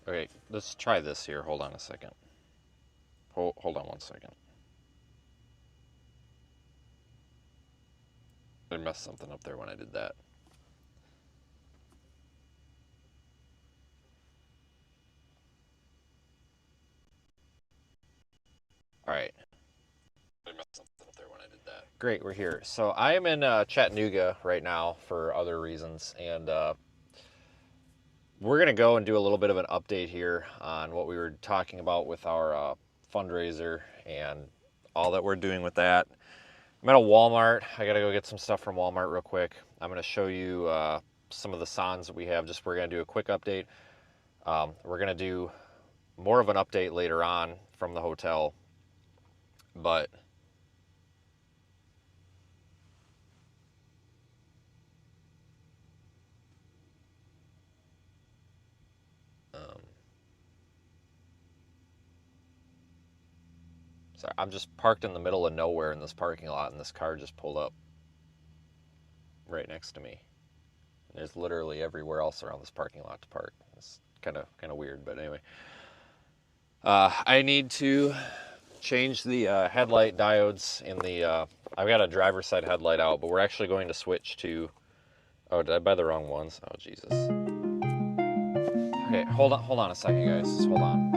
Okay, let's try this here. Hold on a second. Hold on 1 second. I messed something up there when I did that. All right. I messed something up there when I did that. Great, we're here. So I am in Chattanooga right now for other reasons, and we're going to go and do a little bit of an update here on what we were talking about with our fundraiser and all that we're doing with that. I'm at a Walmart. I got to go get some stuff from Walmart real quick. I'm going to show you some of the sonds that we have. We're going to do a quick update. We're going to do more of an update later on from the hotel, but sorry, I'm just parked in the middle of nowhere in this parking lot, and this car just pulled up right next to me. There's literally everywhere else around this parking lot to park. It's kind of weird, but anyway. I need to change the headlight diodes in the. I've got a driver's side headlight out, but we're actually going to switch to. Oh, did I buy the wrong ones? Oh, Jesus. Okay, hold on a second, guys. Just hold on.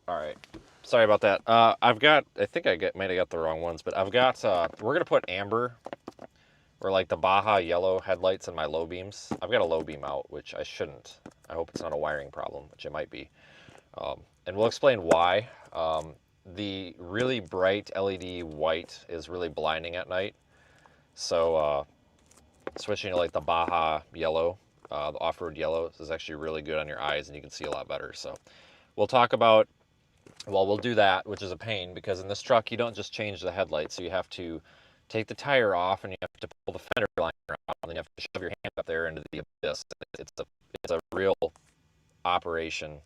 All right. Sorry about that. I've got. I think might have got the wrong ones, but I've got. We're gonna put amber or like the Baja yellow headlights in my low beams. I've got a low beam out, which I shouldn't. I hope it's not a wiring problem, which it might be. And we'll explain why. The really bright LED white is really blinding at night. So switching to like the Baja yellow, the off-road yellow, is actually really good on your eyes, and you can see a lot better. So we'll talk about. Well, we'll do that, which is a pain because in this truck you don't just change the headlights, so you have to take the tire off and you have to pull the fender liner out, and then you have to shove your hand up there into the abyss. It's a real operation,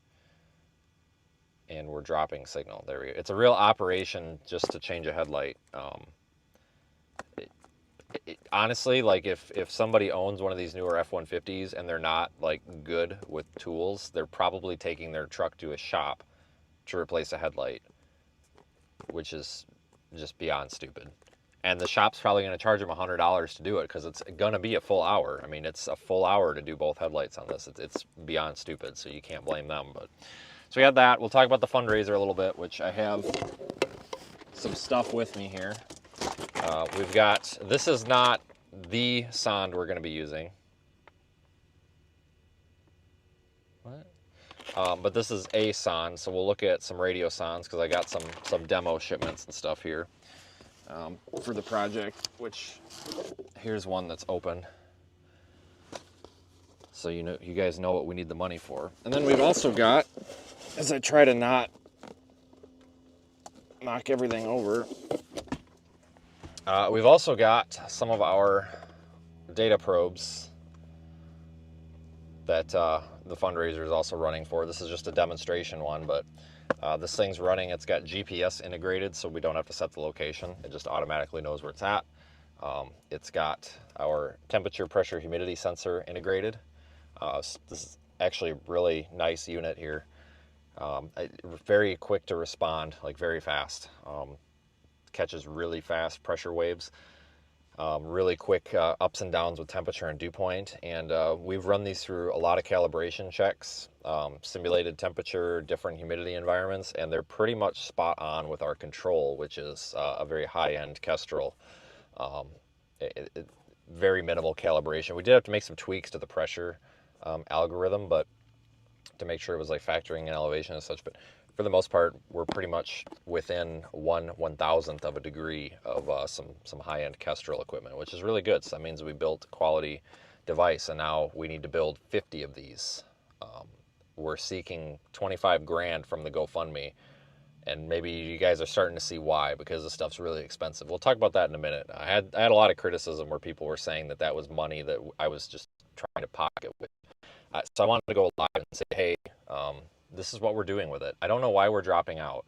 and we're dropping signal. There we go. It's a real operation just to change a headlight. Honestly, like if somebody owns one of these newer F-150s and they're not like good with tools, they're probably taking their truck to a shop to replace a headlight, which is just beyond stupid. And the shop's probably going to charge them $100 to do it because it's going to be a full hour. I mean, it's a full hour to do both headlights on this. It's beyond stupid, so you can't blame them. But so we had that. We'll talk about the fundraiser a little bit, which I have some stuff with me here. We've got, this is not the sonde we're going to be using. What? But this is a sonde, so we'll look at some Radiosondes because I got some demo shipments and stuff here for the project, which here's one that's open. So you guys know what we need the money for. And then we've also got, as I try to not knock everything over, we've also got some of our data probes that the fundraiser is also running for. This is just a demonstration one, but This thing's running, it's got GPS integrated, so we don't have to set the location. It just automatically knows where it's at. It's got our temperature, pressure, humidity sensor integrated. This is actually a really nice unit here. Very quick to respond, like very fast. Catches really fast pressure waves. Really quick ups and downs with temperature and dew point. And we've run these through a lot of calibration checks, simulated temperature, different humidity environments, and they're pretty much spot on with our control, which is a very high-end Kestrel. Very minimal calibration. We did have to make some tweaks to the pressure algorithm, but to make sure it was like factoring in elevation and such. But for the most part, we're pretty much within 1/1000th of a degree of some high-end Kestrel equipment, which is really good. So that means we built a quality device, and now we need to build 50 of these. We're seeking 25 grand from the GoFundMe, and maybe you guys are starting to see why, because this stuff's really expensive. We'll talk about that in a minute. I had a lot of criticism where people were saying that that was money that I was just trying to pocket with. So I wanted to go live and say, hey, this is what we're doing with it. I don't know why we're dropping out.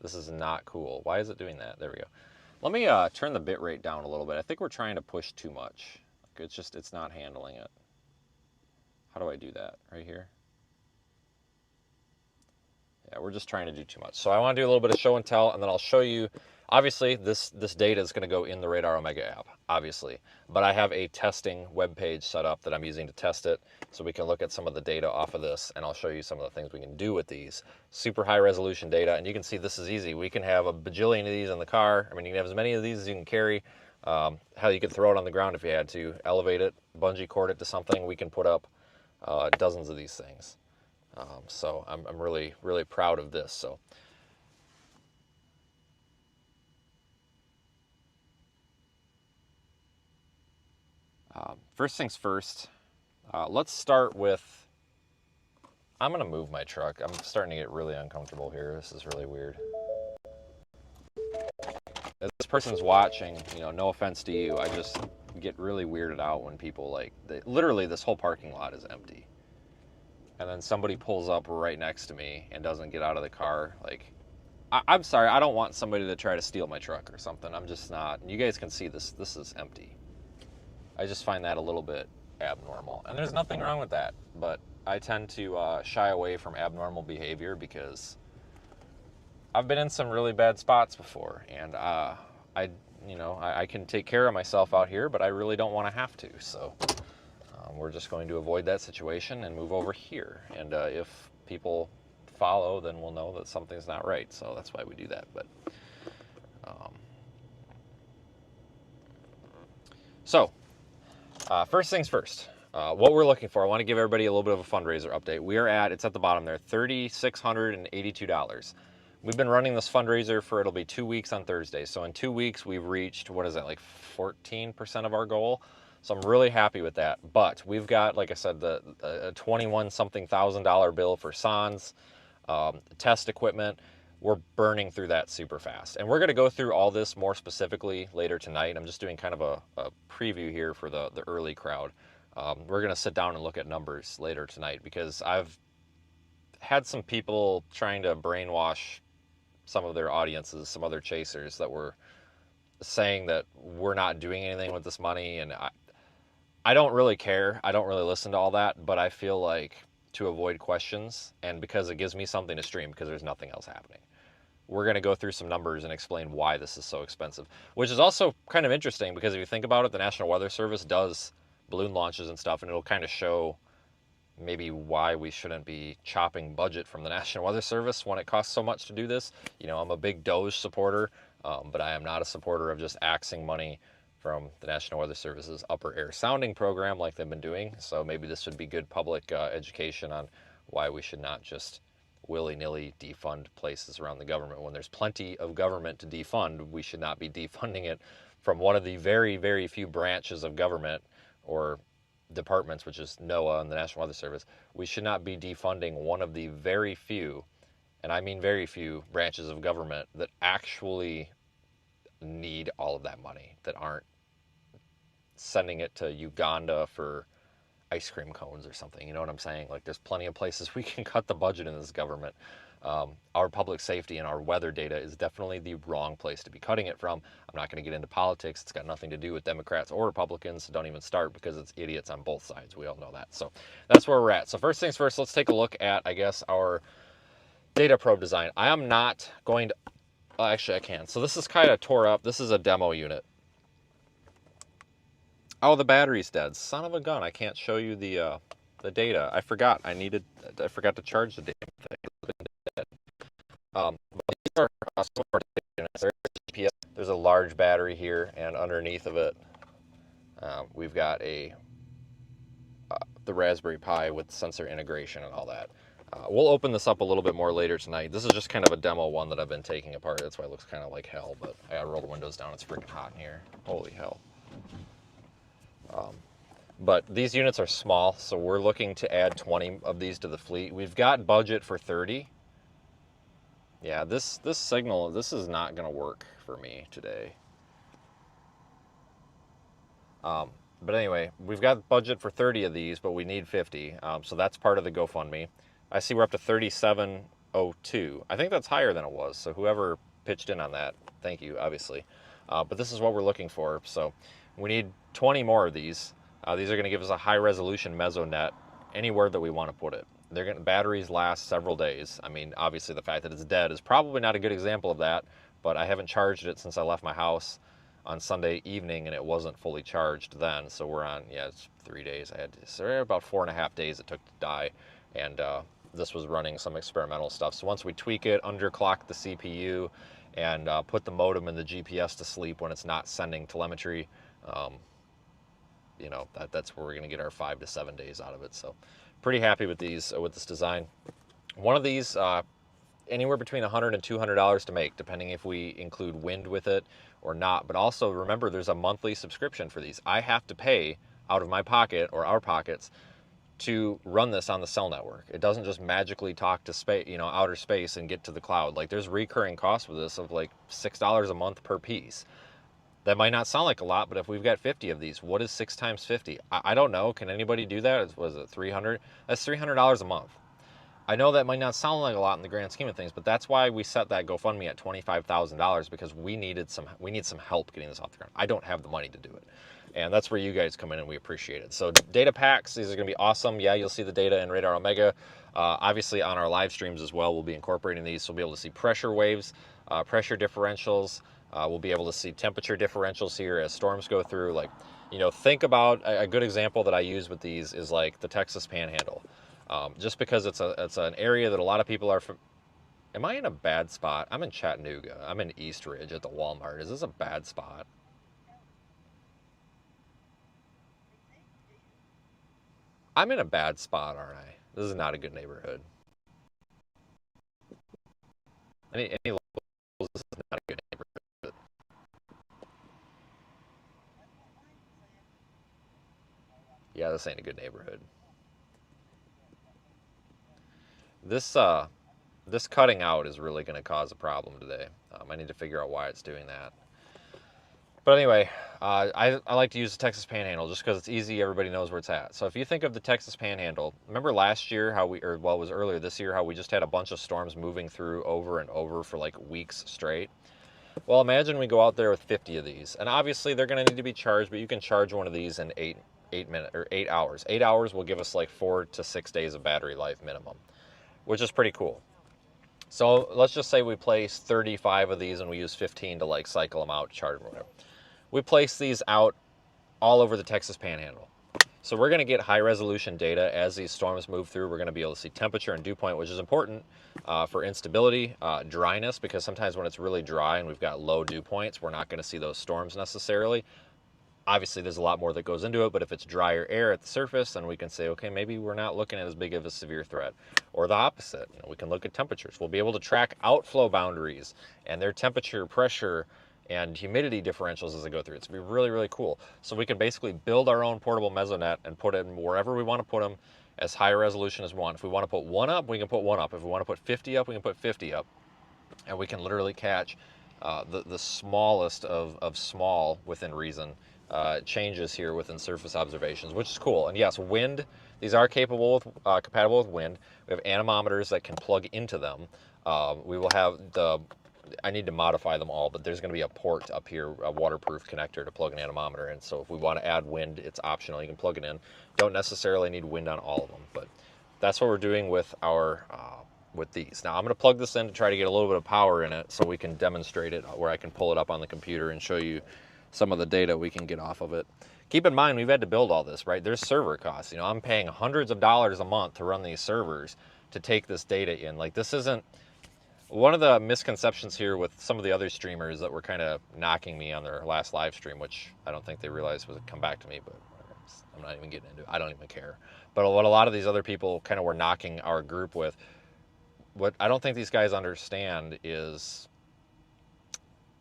This is not cool. Why is it doing that? There we go. Let me turn the bit rate down a little bit. I think we're trying to push too much. It's not handling it. How do I do that? Right here? Yeah, we're just trying to do too much. So I want to do a little bit of show and tell, and then I'll show you. Obviously, this data is going to go in the Radar Omega app, obviously. But I have a testing web page set up that I'm using to test it, so we can look at some of the data off of this, and I'll show you some of the things we can do with these. Super high resolution data, and you can see this is easy. We can have a bajillion of these in the car. I mean, you can have as many of these as you can carry. Hell, you could throw it on the ground if you had to, elevate it, bungee cord it to something. We can put up dozens of these things. So I'm really, really proud of this. So. First things first, let's start with, I'm going to move my truck. I'm starting to get really uncomfortable here. This is really weird. As this person's watching, no offense to you, I just get really weirded out when people literally this whole parking lot is empty. And then somebody pulls up right next to me and doesn't get out of the car. I'm sorry, I don't want somebody to try to steal my truck or something. I'm just not. You guys can see this is empty. I just find that a little bit abnormal. And there's nothing wrong with that, but I tend to shy away from abnormal behavior because I've been in some really bad spots before, and I can take care of myself out here, but I really don't want to have to. So we're just going to avoid that situation and move over here. And if people follow, then we'll know that something's not right. So that's why we do that. But first things first, what we're looking for, I want to give everybody a little bit of a fundraiser update. We are it's at the bottom there, $3,682. We've been running this fundraiser for, it'll be 2 weeks on Thursday. So in 2 weeks, we've reached, what is that, like 14% of our goal? So I'm really happy with that. But we've got, like I said, the 21-something thousand bill for Sans, test equipment. We're burning through that super fast. And we're going to go through all this more specifically later tonight. I'm just doing kind of a preview here for the early crowd. We're going to sit down and look at numbers later tonight because I've had some people trying to brainwash some of their audiences, some other chasers that were saying that we're not doing anything with this money. And I don't really care. I don't really listen to all that, but I feel like to avoid questions and because it gives me something to stream because there's nothing else happening. We're going to go through some numbers and explain why this is so expensive, which is also kind of interesting because if you think about it, the National Weather Service does balloon launches and stuff, and it'll kind of show maybe why we shouldn't be chopping budget from the National Weather Service when it costs so much to do this. I'm a big DOGE supporter, but I am not a supporter of just axing money from the National Weather Service's upper air sounding program like they've been doing. So maybe this would be good public education on why we should not just willy-nilly defund places around the government. When there's plenty of government to defund, we should not be defunding it from one of the very, very few branches of government or departments, which is NOAA and the National Weather Service. We should not be defunding one of the very few, and I mean very few, branches of government that actually need all of that money, that aren't sending it to Uganda for ice cream cones or something. You know what I'm saying? Like, there's plenty of places we can cut the budget in this government. Our public safety and our weather data is definitely the wrong place to be cutting it from. I'm not going to get into politics. It's got nothing to do with Democrats or Republicans, so don't even start, because it's idiots on both sides. We all know that. So that's where we're at. So first things first, let's take a look at, I guess, our data probe design. I am not going to, actually I can. So this is kind of tore up. This is a demo unit. Oh, the battery's dead. Son of a gun. I can't show you the data. I forgot. I forgot to charge the damn thing. These are solar units. There's a GPS. There's a large battery here, and underneath of it, we've got the Raspberry Pi with sensor integration and all that. We'll open this up a little bit more later tonight. This is just kind of a demo one that I've been taking apart. That's why it looks kind of like hell, but I gotta roll the windows down. It's freaking hot in here. Holy hell. But these units are small, so we're looking to add 20 of these to the fleet. We've got budget for 30. Yeah, this signal, this is not going to work for me today. But anyway, we've got budget for 30 of these, but we need 50. So that's part of the GoFundMe. I see we're up to 3702. I think that's higher than it was. So whoever pitched in on that, thank you, obviously. But this is what we're looking for. So we need 20 more of these. These are going to give us a high resolution mesonet anywhere that we want to put it. Batteries last several days. I mean, obviously the fact that it's dead is probably not a good example of that, but I haven't charged it since I left my house on Sunday evening, and it wasn't fully charged then. So we're on, yeah, it's 3 days. So about 4.5 days it took to die, and this was running some experimental stuff. So once we tweak it, underclock the CPU, and put the modem and the GPS to sleep when it's not sending telemetry, you know, that's where we're going to get our 5 to 7 days out of it. So pretty happy with these, with this design. One of these, anywhere between $100 and $200 to make, depending if we include wind with it or not. But also remember, there's a monthly subscription for these. I have to pay out of my pocket, or our pockets, to run this on the cell network. It doesn't just magically talk to space, you know, outer space and get to the cloud. Like, there's recurring costs with this of like $6 a month per piece. That might not sound like a lot, but if we've got 50 of these, what is 6 times 50? I don't know. Can anybody do that? Was it 300? That's $300 a month. I know that might not sound like a lot in the grand scheme of things, but that's why we set that GoFundMe at $25,000, because we need some help getting this off the ground. I don't have the money to do it. And that's where you guys come in, and we appreciate it. So data packs, these are going to be awesome. Yeah, you'll see the data in Radar Omega. Obviously on our live streams as well, we'll be incorporating these. So we'll be able to see pressure waves, pressure differentials. We'll be able to see temperature differentials here as storms go through. Like, you know, think about a good example that I use with these is like the Texas Panhandle. Just because it's an area that a lot of people are from. Am I in a bad spot? I'm in Chattanooga. I'm in East Ridge at the Walmart. Is this a bad spot? I'm in a bad spot, aren't I? This is not a good neighborhood. Any locals, this is not a good neighborhood. Yeah, this ain't a good neighborhood. This this cutting out is really going to cause a problem today. I need to figure out why it's doing that. But anyway, I like to use the Texas Panhandle just because it's easy. Everybody knows where it's at. So if you think of the Texas Panhandle, remember last year how it was earlier this year, how we just had a bunch of storms moving through over and over for like weeks straight? Well, imagine we go out there with 50 of these. And obviously they're going to need to be charged, but you can charge one of these in 8 hours. 8 hours will give us like 4 to 6 days of battery life minimum, which is pretty cool. So let's just say we place 35 of these and we use 15 to like cycle them out, charge them, whatever. We place these out all over the Texas Panhandle. So we're going to get high resolution data as these storms move through. We're going to be able to see temperature and dew point, which is important for instability, dryness, because sometimes when it's really dry and we've got low dew points, we're not going to see those storms necessarily. Obviously, there's a lot more that goes into it, but if it's drier air at the surface, then we can say, okay, maybe we're not looking at as big of a severe threat. Or the opposite, you know, we can look at temperatures. We'll be able to track outflow boundaries and their temperature, pressure, and humidity differentials as they go through. It's going to be really, really cool. So we can basically build our own portable mesonet and put it wherever we want to put them, as high resolution as we want. If we want to put one up, we can put one up. If we want to put 50 up, we can put 50 up. And we can literally catch the smallest of small, within reason, changes here within surface observations, which is cool. And yes, wind, these are compatible with wind. We have anemometers that can plug into them. We will have I need to modify them all, but there's going to be a port up here, a waterproof connector to plug an anemometer in. So if we want to add wind, it's optional. You can plug it in. Don't necessarily need wind on all of them, but that's what we're doing with our with these. Now I'm going to plug this in to try to get a little bit of power in it so we can demonstrate it where I can pull it up on the computer and show you some of the data we can get off of it. Keep in mind, we've had to build all this, right? There's server costs. You know, I'm paying hundreds of dollars a month to run these servers to take this data in. Like, this isn't... One of the misconceptions here with some of the other streamers that were kind of knocking me on their last live stream, which I don't think they realized would come back to me, but I'm not even getting into it. I don't even care. But what a lot of these other people kind of were knocking our group with, what I don't think these guys understand is,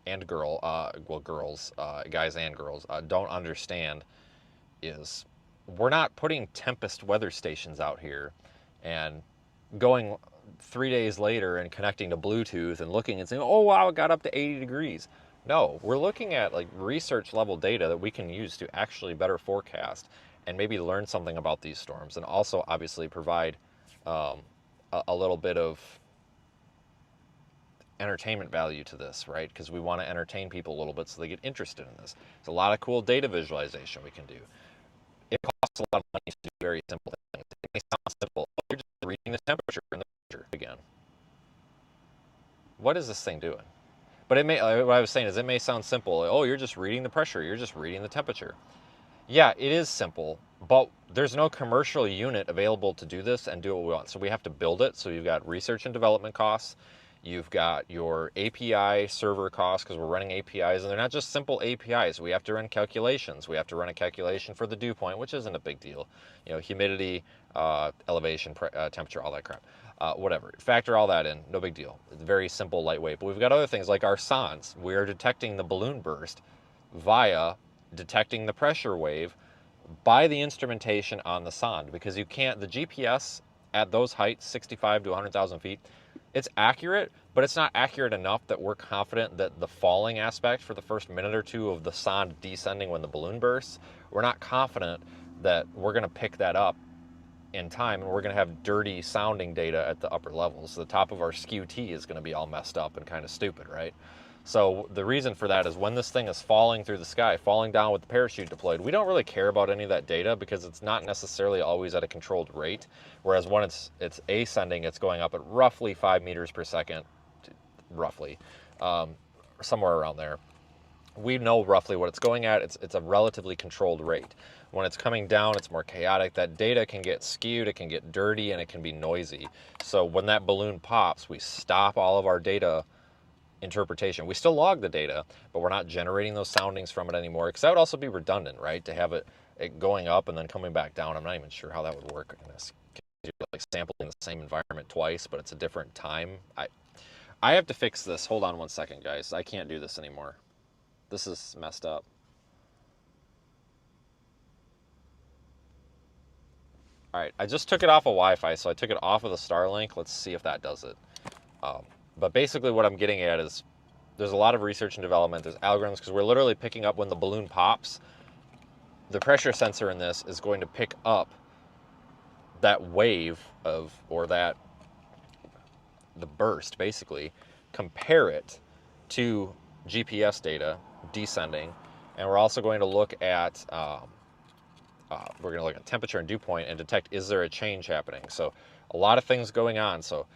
and girl, well, girls, guys and girls, don't understand is we're not putting Tempest weather stations out here and going 3 days later and connecting to Bluetooth and looking and saying, oh, wow, it got up to 80 degrees. No, we're looking at like research level data that we can use to actually better forecast and maybe learn something about these storms, and also obviously provide a little bit of entertainment value to this, right? Because we want to entertain people a little bit so they get interested in this. There's a lot of cool data visualization we can do. It costs a lot of money to do very simple things. It may sound simple. Oh, you're just reading the temperature in the picture again. What is this thing doing? But it may, what I was saying is, it may sound simple. Oh, you're just reading the pressure. You're just reading the temperature. Yeah, it is simple, but there's no commercial unit available to do this and do what we want. So we have to build it. So you've got research and development costs. You've got your API server costs, because we're running APIs, and they're not just simple APIs. We have to run calculations. We have to run a calculation for the dew point, which isn't a big deal. You know, humidity, elevation, temperature, all that crap. Whatever. Factor all that in. No big deal. It's very simple, lightweight. But we've got other things like our sondes. We are detecting the balloon burst via detecting the pressure wave by the instrumentation on the sonde, because you can't, the GPS at those heights, 65 to 100,000 feet, it's accurate, but it's not accurate enough that we're confident that the falling aspect for the first minute or two of the sonde descending when the balloon bursts, we're not confident that we're going to pick that up in time, and we're going to have dirty sounding data at the upper levels. So the top of our SKU-T is going to be all messed up and kind of stupid, right? So the reason for that is when this thing is falling through the sky, falling down with the parachute deployed, we don't really care about any of that data because it's not necessarily always at a controlled rate. Whereas when it's ascending, it's going up at roughly 5 meters per second, roughly, somewhere around there. We know roughly what it's going at. It's a relatively controlled rate. When it's coming down, it's more chaotic. That data can get skewed, it can get dirty, and it can be noisy. So when that balloon pops, we stop all of our data interpretation. We still log the data, but we're not generating those soundings from it anymore, because that would also be redundant, right? To have it going up and then coming back down. I'm not even sure how that would work in this case. You're like sampling the same environment twice, but it's a different time. I have to fix this. Hold on one second, guys. I can't do this anymore. This is messed up. All right, I just took it off of Wi-Fi, so I took it off of the Starlink. Let's see if that does it. But basically what I'm getting at is there's a lot of research and development. There's algorithms, because we're literally picking up when the balloon pops. The pressure sensor in this is going to pick up that wave of, or that, the burst, basically, compare it to GPS data descending, and we're also going to look at temperature and dew point and detect, is there a change happening? So a lot of things going on. So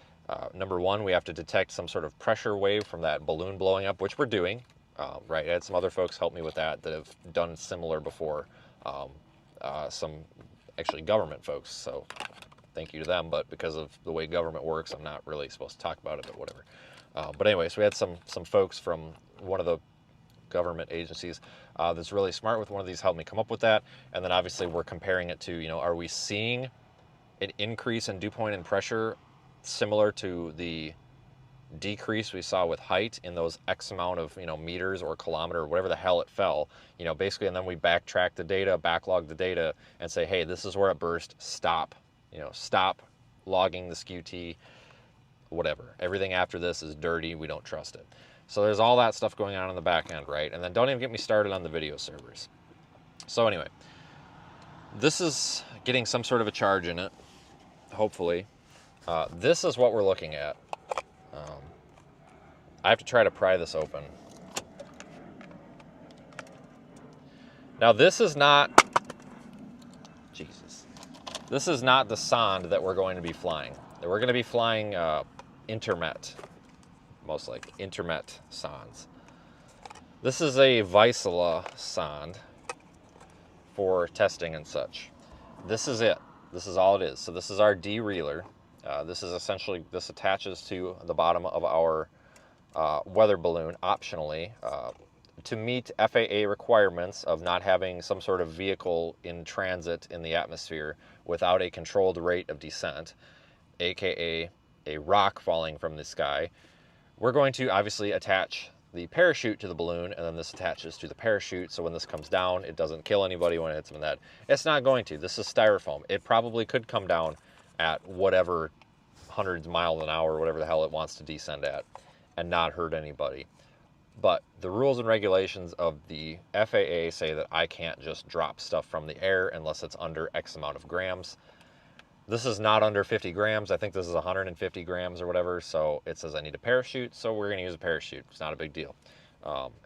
number one, we have to detect some sort of pressure wave from that balloon blowing up, which we're doing. Right, I had some other folks help me with that have done similar before. Some actually government folks, so thank you to them. But because of the way government works, I'm not really supposed to talk about it, but whatever. But anyway, so we had some folks from one of the government agencies that's really smart with one of these helped me come up with that. And then obviously we're comparing it to, you know, are we seeing an increase in dew point and pressure similar to the decrease we saw with height in those X amount of, you know, meters or kilometer or whatever the hell it fell, you know, basically. And then we backtrack the data, backlog the data, and say, hey, this is where it burst, stop, you know, stop logging the SKU-T, whatever. Everything after this is dirty, we don't trust it. So there's all that stuff going on the back end, right? And then don't even get me started on the video servers. So anyway, this is getting some sort of a charge in it, hopefully. This is what we're looking at. I have to try to pry this open. Now this is not, Jesus, this is not the sonde that we're going to be flying. We're going to be flying intermet, most likely, intermet sondes. This is a Vizsla sonde for testing and such. This is it. This is all it is. So this is our derailleur. This is essentially, this attaches to the bottom of our weather balloon optionally to meet FAA requirements of not having some sort of vehicle in transit in the atmosphere without a controlled rate of descent, aka a rock falling from the sky. We're going to obviously attach the parachute to the balloon, and then this attaches to the parachute, so when this comes down, it doesn't kill anybody when it hits them in the head. It's not going to. This is styrofoam. It probably could come down at whatever hundreds of miles an hour, or whatever the hell it wants to descend at, and not hurt anybody. But the rules and regulations of the FAA say that I can't just drop stuff from the air unless it's under X amount of grams. This is not under 50 grams. I think this is 150 grams or whatever. So it says I need a parachute. So we're going to use a parachute. It's not a big deal.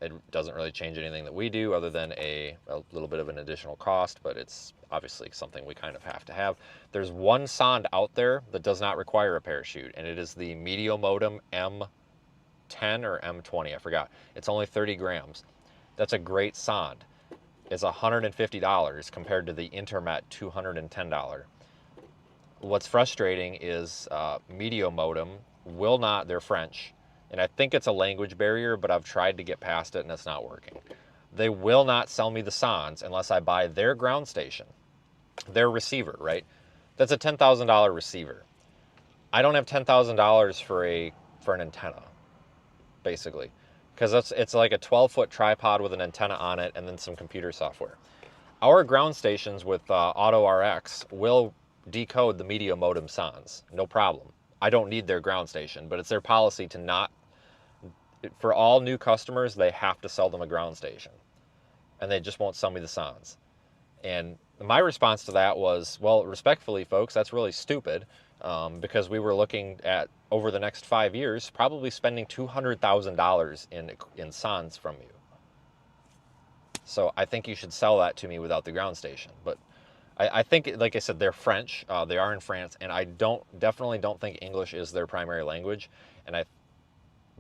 It doesn't really change anything that we do other than a little bit of an additional cost, but it's obviously something we kind of have to have. There's one sonde out there that does not require a parachute, and it is the Mediomodem M10 or M20. I forgot. It's only 30 grams. That's a great sonde. It's $150 compared to the Intermet $210. What's frustrating is Mediomodem will not, they're French, and I think it's a language barrier, but I've tried to get past it and it's not working. They will not sell me the sondes unless I buy their ground station, their receiver, right? That's a $10,000 receiver. I don't have $10,000 for an antenna, basically, because it's like a 12-foot tripod with an antenna on it and then some computer software. Our ground stations with AutoRx will decode the Mediomodem sondes, no problem. I don't need their ground station, but it's their policy to not, for all new customers, they have to sell them a ground station, and they just won't sell me the sondes. And my response to that was, well, respectfully, folks, that's really stupid, because we were looking at, over the next 5 years, probably spending $200,000 in sondes from you. So I think you should sell that to me without the ground station. But I think, like I said, they're French. They are in France, and I definitely don't think English is their primary language.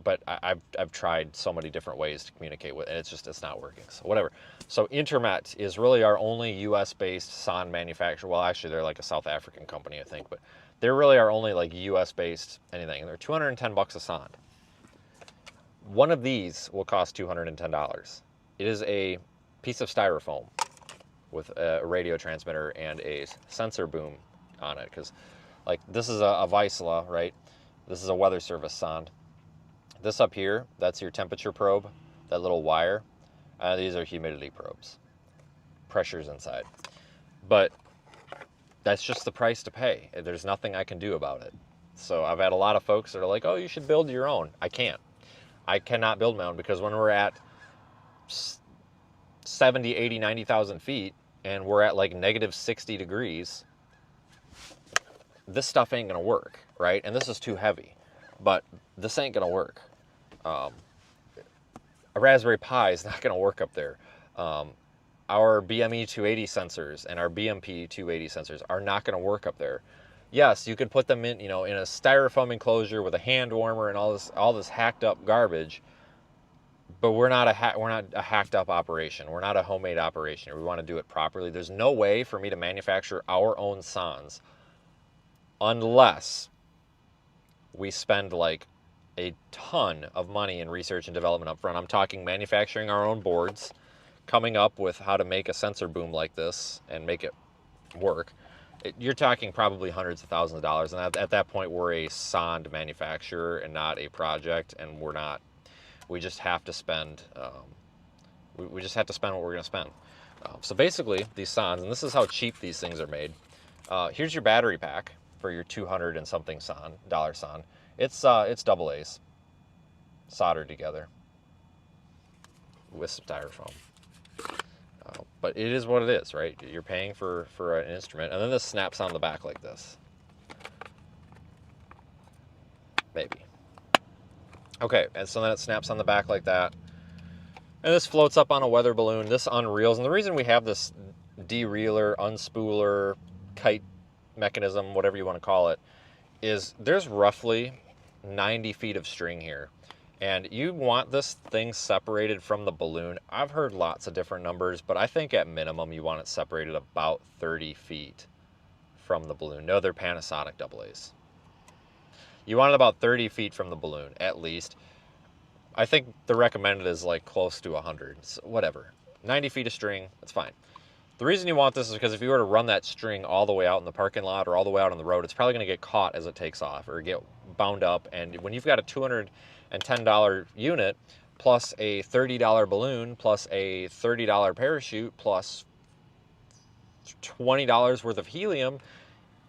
But I've tried so many different ways to communicate with, and it's not working. So whatever. So Intermet is really our only U.S.-based sonde manufacturer. Well, actually, they're like a South African company, I think, but they're really our only like U.S.-based anything. And they're $210 a sonde. One of these will cost $210. It is a piece of styrofoam with a radio transmitter and a sensor boom on it, because like this is a Vizsla, right? This is a weather service sonde. This up here, that's your temperature probe, that little wire. These are humidity probes. Pressure's inside. But that's just the price to pay. There's nothing I can do about it. So I've had a lot of folks that are like, oh, you should build your own. I can't. I cannot build my own, because when we're at 70, 80, 90,000 feet, and we're at like negative 60 degrees, this stuff ain't gonna work, right? And this is too heavy, but this ain't gonna work. A Raspberry Pi is not gonna work up there. Our BME 280 sensors and our BMP 280 sensors are not gonna work up there. Yes, you could put them in, in a styrofoam enclosure with a hand warmer and all this hacked up garbage. But we're not a hacked up operation. We're not a homemade operation. We want to do it properly. There's no way for me to manufacture our own sondes unless we spend like a ton of money in research and development up front. I'm talking manufacturing our own boards, coming up with how to make a sensor boom like this and make it work. You're talking probably hundreds of thousands of dollars. And at that point, we're a sonde manufacturer and not a project, and we're not. We just have to spend. We just have to spend what we're going to spend. So basically, these sondes, and this is how cheap these things are made. Here's your battery pack for your $200 and something dollar sonde. It's double A's, soldered together with some styrofoam. But it is what it is, right? You're paying for an instrument, and then this snaps on the back like this. Maybe. Okay, and so then it snaps on the back like that. And this floats up on a weather balloon. This unreels. And the reason we have this dereeler, unspooler, kite mechanism, whatever you want to call it, is there's roughly 90 feet of string here. And you want this thing separated from the balloon. I've heard lots of different numbers, but I think at minimum you want it separated about 30 feet from the balloon. No, they're Panasonic AA's. You want it about 30 feet from the balloon, at least. I think the recommended is like close to 100, so whatever. 90 feet of string, that's fine. The reason you want this is because if you were to run that string all the way out in the parking lot or all the way out on the road, it's probably going to get caught as it takes off or get bound up. And when you've got a $210 unit plus a $30 balloon plus a $30 parachute plus $20 worth of helium,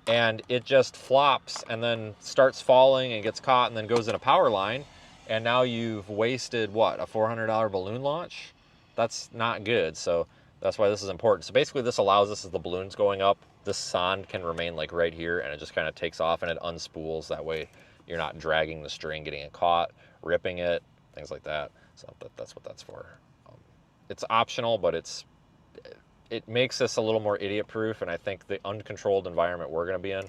and it just flops and then starts falling and gets caught and then goes in a power line, and now you've wasted, what, a $400 balloon launch? That's not good. So that's why this is important. So basically this allows us, as the balloon's going up, this sonde can remain like right here, and it just kind of takes off and it unspools. That way you're not dragging the string, getting it caught, ripping it, things like that. So that's what that's for. It's optional, but it makes this a little more idiot-proof, and I think the uncontrolled environment we're going to be in,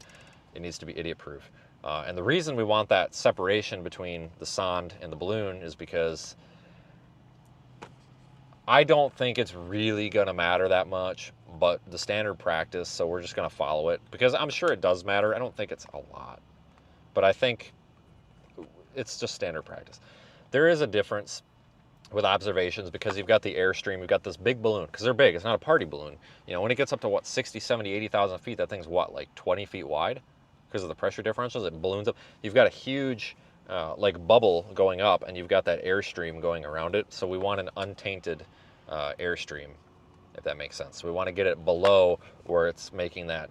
it needs to be idiot-proof. And the reason we want that separation between the sonde and the balloon is because I don't think it's really going to matter that much, but the standard practice, so we're just going to follow it, because I'm sure it does matter. I don't think it's a lot, but I think it's just standard practice. There is a difference with observations because you've got the airstream, you've got this big balloon, because they're big, it's not a party balloon. You know, when it gets up to what, 60, 70, 80,000 feet, that thing's what, like 20 feet wide? Because of the pressure differentials, it balloons up. You've got a huge like bubble going up, and you've got that airstream going around it. So we want an untainted airstream, if that makes sense. We want to get it below where it's making that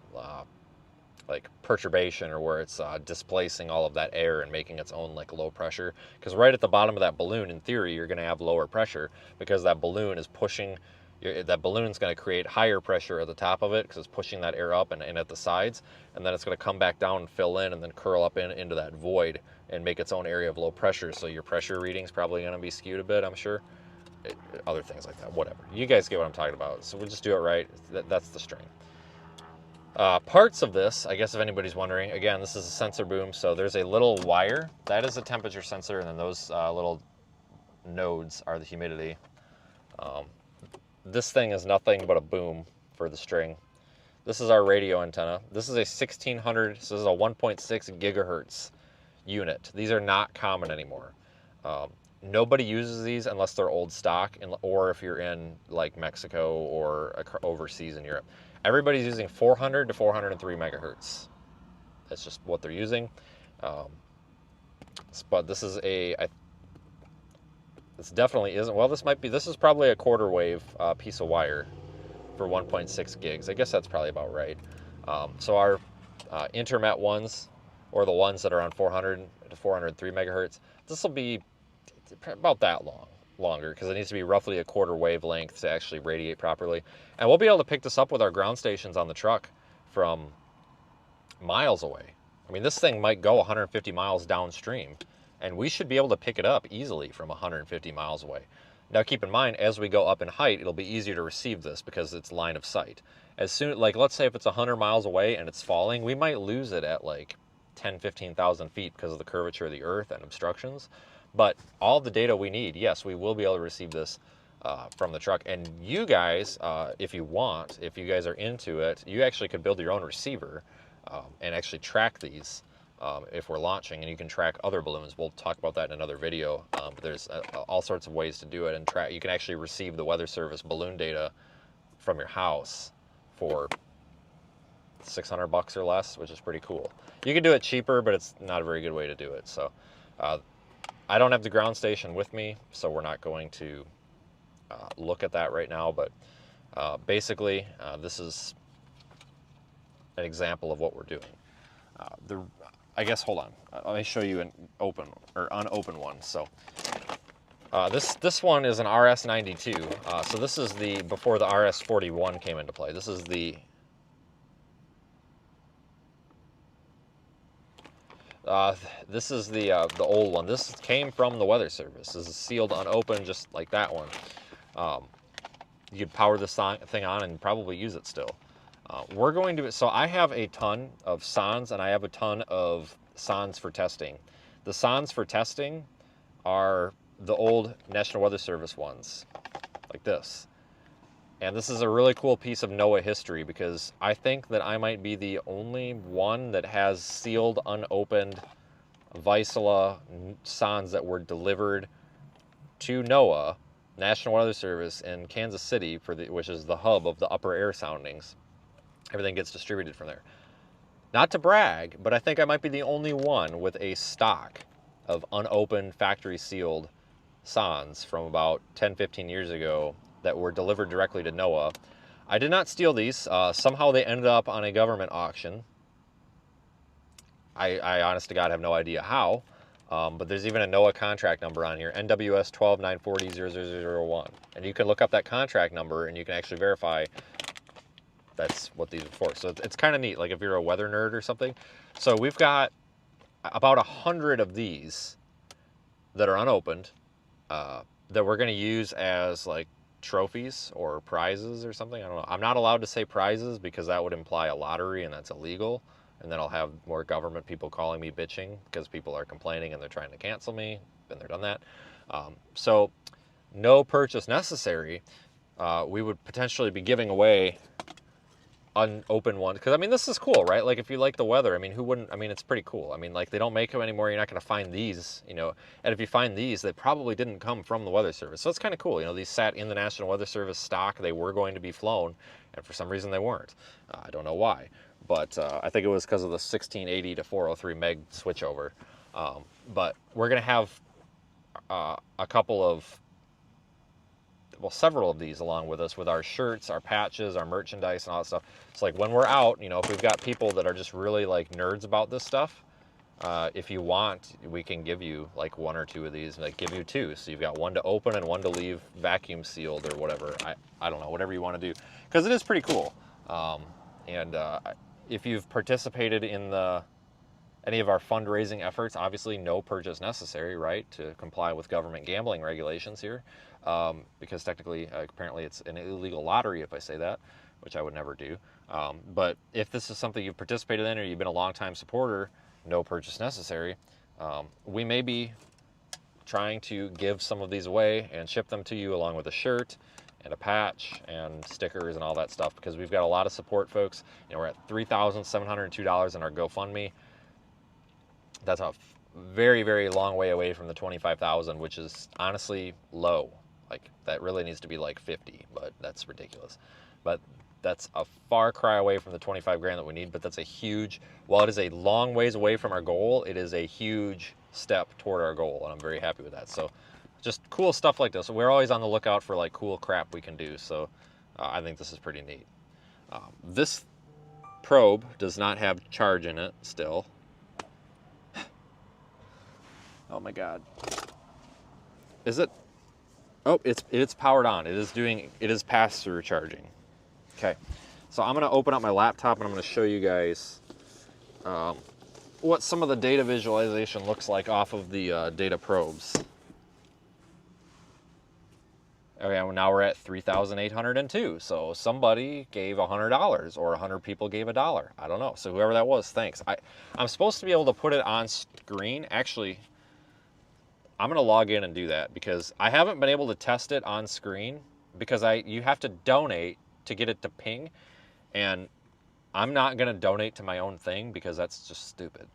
like perturbation, or where it's displacing all of that air and making its own like low pressure. Because right at the bottom of that balloon, in theory, you're going to have lower pressure because that balloon is pushing. That balloon's going to create higher pressure at the top of it because it's pushing that air up and at the sides, and then it's going to come back down and fill in and then curl up into that void and make its own area of low pressure. So your pressure reading's probably going to be skewed a bit, I'm sure. Other things like that, whatever. You guys get what I'm talking about. So we'll just do it right. That's the string. Parts of this, I guess if anybody's wondering, again, this is a sensor boom, so there's a little wire. That is a temperature sensor, and then those little nodes are the humidity. This thing is nothing but a boom for the string. This is our radio antenna. This is a 1600, so this is a 1.6 gigahertz unit. These are not common anymore. Nobody uses these unless they're old stock, or if you're in like Mexico or overseas in Europe. Everybody's using 400 to 403 megahertz. That's just what they're using. But this is this definitely isn't, well, this is probably a quarter wave piece of wire for 1.6 gigs. I guess that's probably about right. So our intermet ones, or the ones that are on 400 to 403 megahertz, this will be about that longer, because it needs to be roughly a quarter wavelength to actually radiate properly. And we'll be able to pick this up with our ground stations on the truck from miles away. I mean, this thing might go 150 miles downstream, and we should be able to pick it up easily from 150 miles away. Now, keep in mind, as we go up in height, it'll be easier to receive this because it's line of sight. As soon, like, let's say if it's 100 miles away and it's falling, we might lose it at like 10, 15,000 feet because of the curvature of the earth and obstructions. But all the data we need, yes, we will be able to receive this from the truck. And you guys, if you want, if you guys are into it, you actually could build your own receiver and actually track these if we're launching, and you can track other balloons. We'll talk about that in another video. But there's all sorts of ways to do it, and track. You can actually receive the Weather Service balloon data from your house for $600 or less, which is pretty cool. You can do it cheaper, but it's not a very good way to do it. So I don't have the ground station with me, so we're not going to look at that right now. But basically, this is an example of what we're doing. I guess, hold on. Let me show you an open or unopened one. So this one is an RS92. So this is before the RS41 came into play. This is This is the old one. This came from the Weather Service. This is sealed, unopened, just like that one. You could power this thing on and probably use it still. We're going to, so I have a ton of SONs and I have a ton of SONs for testing. The SONs for testing are the old National Weather Service ones, like this. And this is a really cool piece of NOAA history because I think that I might be the only one that has sealed, unopened Vizsla SONs that were delivered to NOAA, National Weather Service, in Kansas City, which is the hub of the upper air soundings. Everything gets distributed from there. Not to brag, but I think I might be the only one with a stock of unopened, factory sealed SONs from about 10, 15 years ago that were delivered directly to NOAA. I did not steal these. Somehow they ended up on a government auction. I honest to God have no idea how, but there's even a NOAA contract number on here, NWS 1294000001. And you can look up that contract number and you can actually verify that's what these are for. So it's kind of neat, like if you're a weather nerd or something. So we've got about 100 of these that are unopened that we're going to use as like trophies or prizes or something. I don't know. I'm not allowed to say prizes because that would imply a lottery and that's illegal. And then I'll have more government people calling me bitching because people are complaining and they're trying to cancel me. Been there, done that. So no purchase necessary. We would potentially be giving away unopened one, because I mean this is cool, right? Like if you like the weather, I mean who wouldn't? I mean it's pretty cool. I mean like they don't make them anymore. You're not going to find these, you know. And if you find these, they probably didn't come from the Weather Service. So it's kind of cool, you know. These sat in the National Weather Service stock. They were going to be flown, and for some reason they weren't. I don't know why, but I think it was because of the 1680 to 403 meg switchover. But we're going to have a couple of, well, several of these along with us with our shirts, our patches, our merchandise, and all that stuff. It's like when we're out, you know, if we've got people that are just really like nerds about this stuff, if you want, we can give you like one or two of these, like give you two. So you've got one to open and one to leave vacuum sealed or whatever. I don't know, whatever you want to do, because it is pretty cool. If you've participated in any of our fundraising efforts, obviously no purchase necessary, right, to comply with government gambling regulations here, because technically, apparently it's an illegal lottery if I say that, which I would never do. But if this is something you've participated in or you've been a long-time supporter, no purchase necessary. We may be trying to give some of these away and ship them to you along with a shirt and a patch and stickers and all that stuff, because we've got a lot of support, folks. You know, we're at $3,702 in our GoFundMe. That's a very, very long way away from the 25,000, which is honestly low. Like that really needs to be like 50, but that's ridiculous. But that's a far cry away from the 25 grand that we need. But that's a huge, while it is a long ways away from our goal, it is a huge step toward our goal, and I'm very happy with that. So just cool stuff like this. We're always on the lookout for like cool crap we can do. So I think this is pretty neat. This probe does not have charge in it still. Oh my God. Is it? Oh, it's powered on. It is pass-through charging. Okay. So I'm going to open up my laptop and I'm going to show you guys what some of the data visualization looks like off of the data probes. Okay, well, now we're at 3,802. So somebody gave $100 or 100 people gave $1. I don't know. So whoever that was, thanks. I'm supposed to be able to put it on screen. Actually, I'm going to log in and do that because I haven't been able to test it on screen because you have to donate to get it to ping, and I'm not going to donate to my own thing because that's just stupid.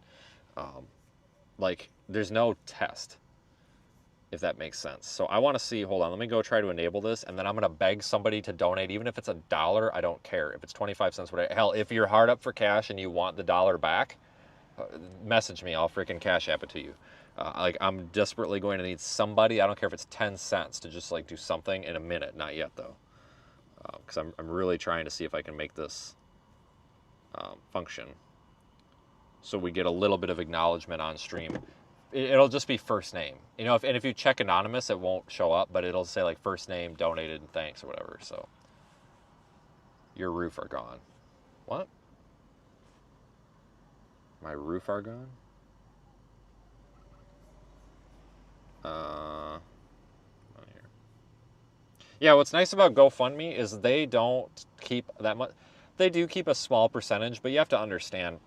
Like, there's no test, if that makes sense. So I want to see, hold on, let me go try to enable this, and then I'm going to beg somebody to donate. Even if it's $1, I don't care. If it's 25 cents, whatever. Hell, if you're hard up for cash and you want the $1 back, message me. I'll freaking Cash App it to you. Like, I'm desperately going to need somebody, I don't care if it's 10 cents, to just like do something in a minute. Not yet though, because I'm really trying to see if I can make this function so we get a little bit of acknowledgement on stream. It'll just be first name, you know. If you check anonymous, it won't show up, but it'll say like first name, donated, and thanks or whatever. So your roof are gone. What? My roof are gone? Yeah, what's nice about GoFundMe is they don't keep that much. They do keep a small percentage, but you have to understand,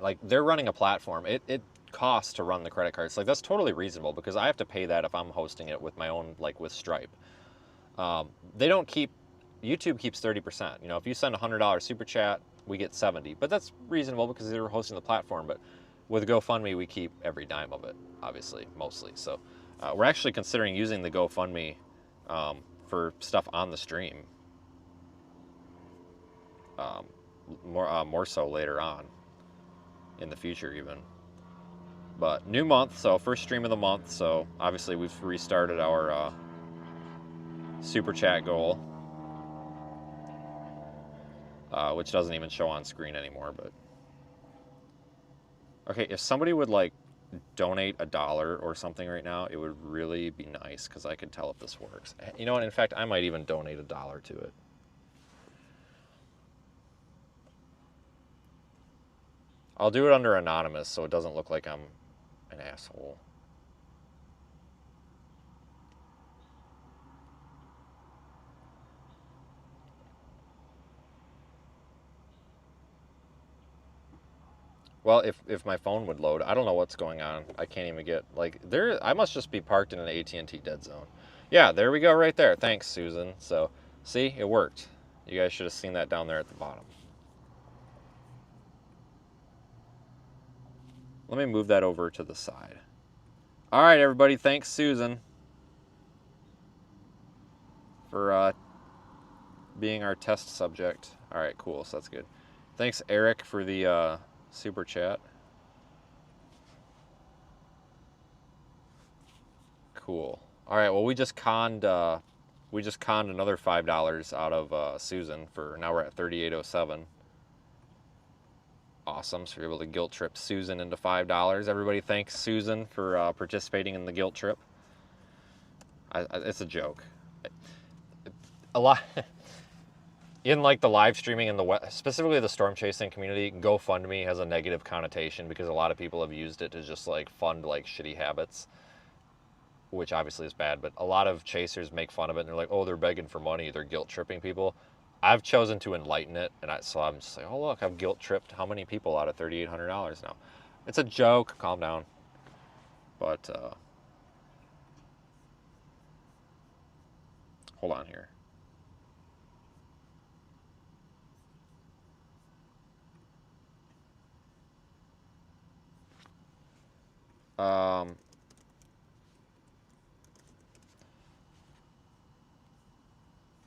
like, they're running a platform. It costs to run the credit cards. Like, that's totally reasonable because I have to pay that if I'm hosting it with my own, like with Stripe. They don't keep, YouTube keeps 30%. You know, if you send a $100 super chat, we get 70, but that's reasonable because they're hosting the platform. But with GoFundMe, we keep every dime of it, obviously, mostly. So we're actually considering using the GoFundMe for stuff on the stream. More so later on in the future even. But new month, so first stream of the month, so obviously we've restarted our super chat goal, which doesn't even show on screen anymore. But okay, if somebody would like donate $1 or something right now, it would really be nice because I could tell if this works. You know what, in fact, I might even donate $1 to it. I'll do it under anonymous so it doesn't look like I'm an asshole. Well, if my phone would load, I don't know what's going on. I can't even get, like, there. I must just be parked in an AT&T dead zone. Yeah, there we go right there. Thanks, Susan. So, see, it worked. You guys should have seen that down there at the bottom. Let me move that over to the side. All right, everybody. Thanks, Susan, for being our test subject. All right, cool. So that's good. Thanks, Eric, for the super chat. Cool. All right. Well, we just conned another $5 out of Susan. For now we're at 3807. Awesome. So we're able to guilt trip Susan into $5. Everybody, thanks Susan for participating in the guilt trip. It's a joke. A lot. In like the live streaming and specifically the storm chasing community, GoFundMe has a negative connotation because a lot of people have used it to just like fund like shitty habits, which obviously is bad. But a lot of chasers make fun of it and they're like, oh, they're begging for money, they're guilt tripping people. I've chosen to enlighten it, and so I'm just like, oh look, I've guilt tripped how many people out of $3,800 now? It's a joke. Calm down. But hold on here.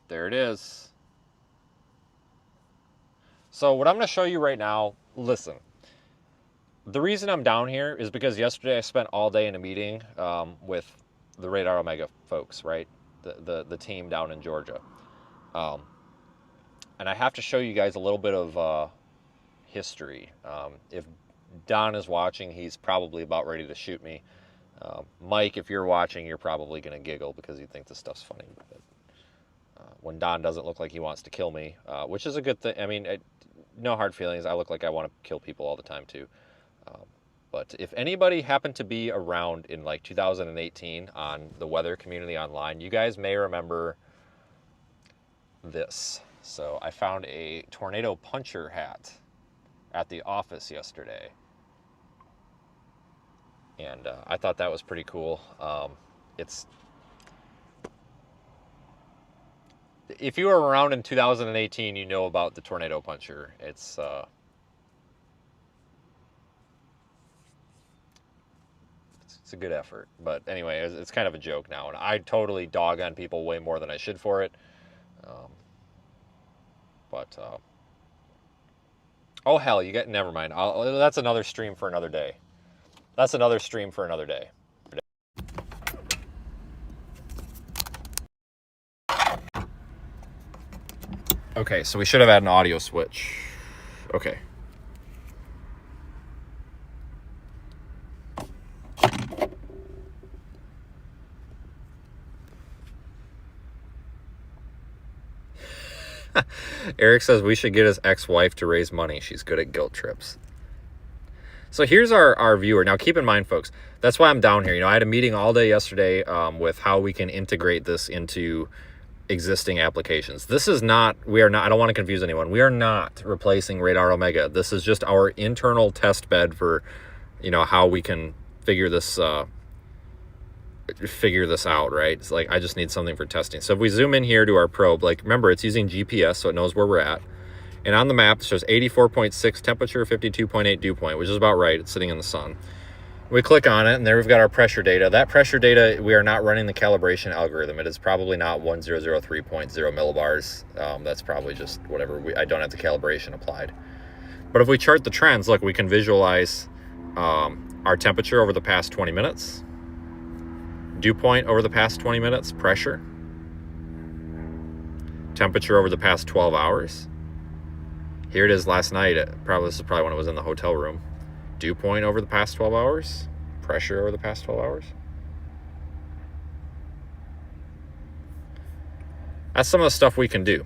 There it is. So what I'm going to show you right now, listen. The reason I'm down here is because yesterday I spent all day in a meeting with the Radar Omega folks, right? The team down in Georgia. And I have to show you guys a little bit of history. If Don is watching, he's probably about ready to shoot me. Mike, if you're watching, you're probably going to giggle because you think this stuff's funny. But, when Don doesn't look like he wants to kill me, which is a good thing. I mean, no hard feelings. I look like I want to kill people all the time too. But if anybody happened to be around in like 2018 on the weather community online, you guys may remember this. So I found a tornado puncher hat at the office yesterday. And I thought that was pretty cool. If you were around in 2018, you know about the tornado puncher. It's a good effort. But anyway, it's kind of a joke now, and I totally dog on people way more than I should for it. Oh hell, never mind. That's another stream for another day. That's another stream for another day. Okay, so we should have had an audio switch. Okay. Eric says we should get his ex-wife to raise money. She's good at guilt trips. So here's our viewer. Now keep in mind, folks, that's why I'm down here. You know, I had a meeting all day yesterday with how we can integrate this into existing applications. This is not, I don't want to confuse anyone. We are not replacing Radar Omega. This is just our internal test bed for, how we can figure this out, right? It's like, I just need something for testing. So if we zoom in here to our probe, like, remember, it's using GPS, so it knows where we're at. And on the map, it shows 84.6 temperature, 52.8 dew point, which is about right. It's sitting in the sun. We click on it, and there we've got our pressure data. That pressure data, we are not running the calibration algorithm. It is probably not 1003.0 millibars. That's probably just whatever. I don't have the calibration applied. But if we chart the trends, look, we can visualize our temperature over the past 20 minutes, dew point over the past 20 minutes, pressure, temperature over the past 12 hours. Here it is last night. This is probably when it was in the hotel room. Dew point over the past 12 hours. Pressure over the past 12 hours. That's some of the stuff we can do.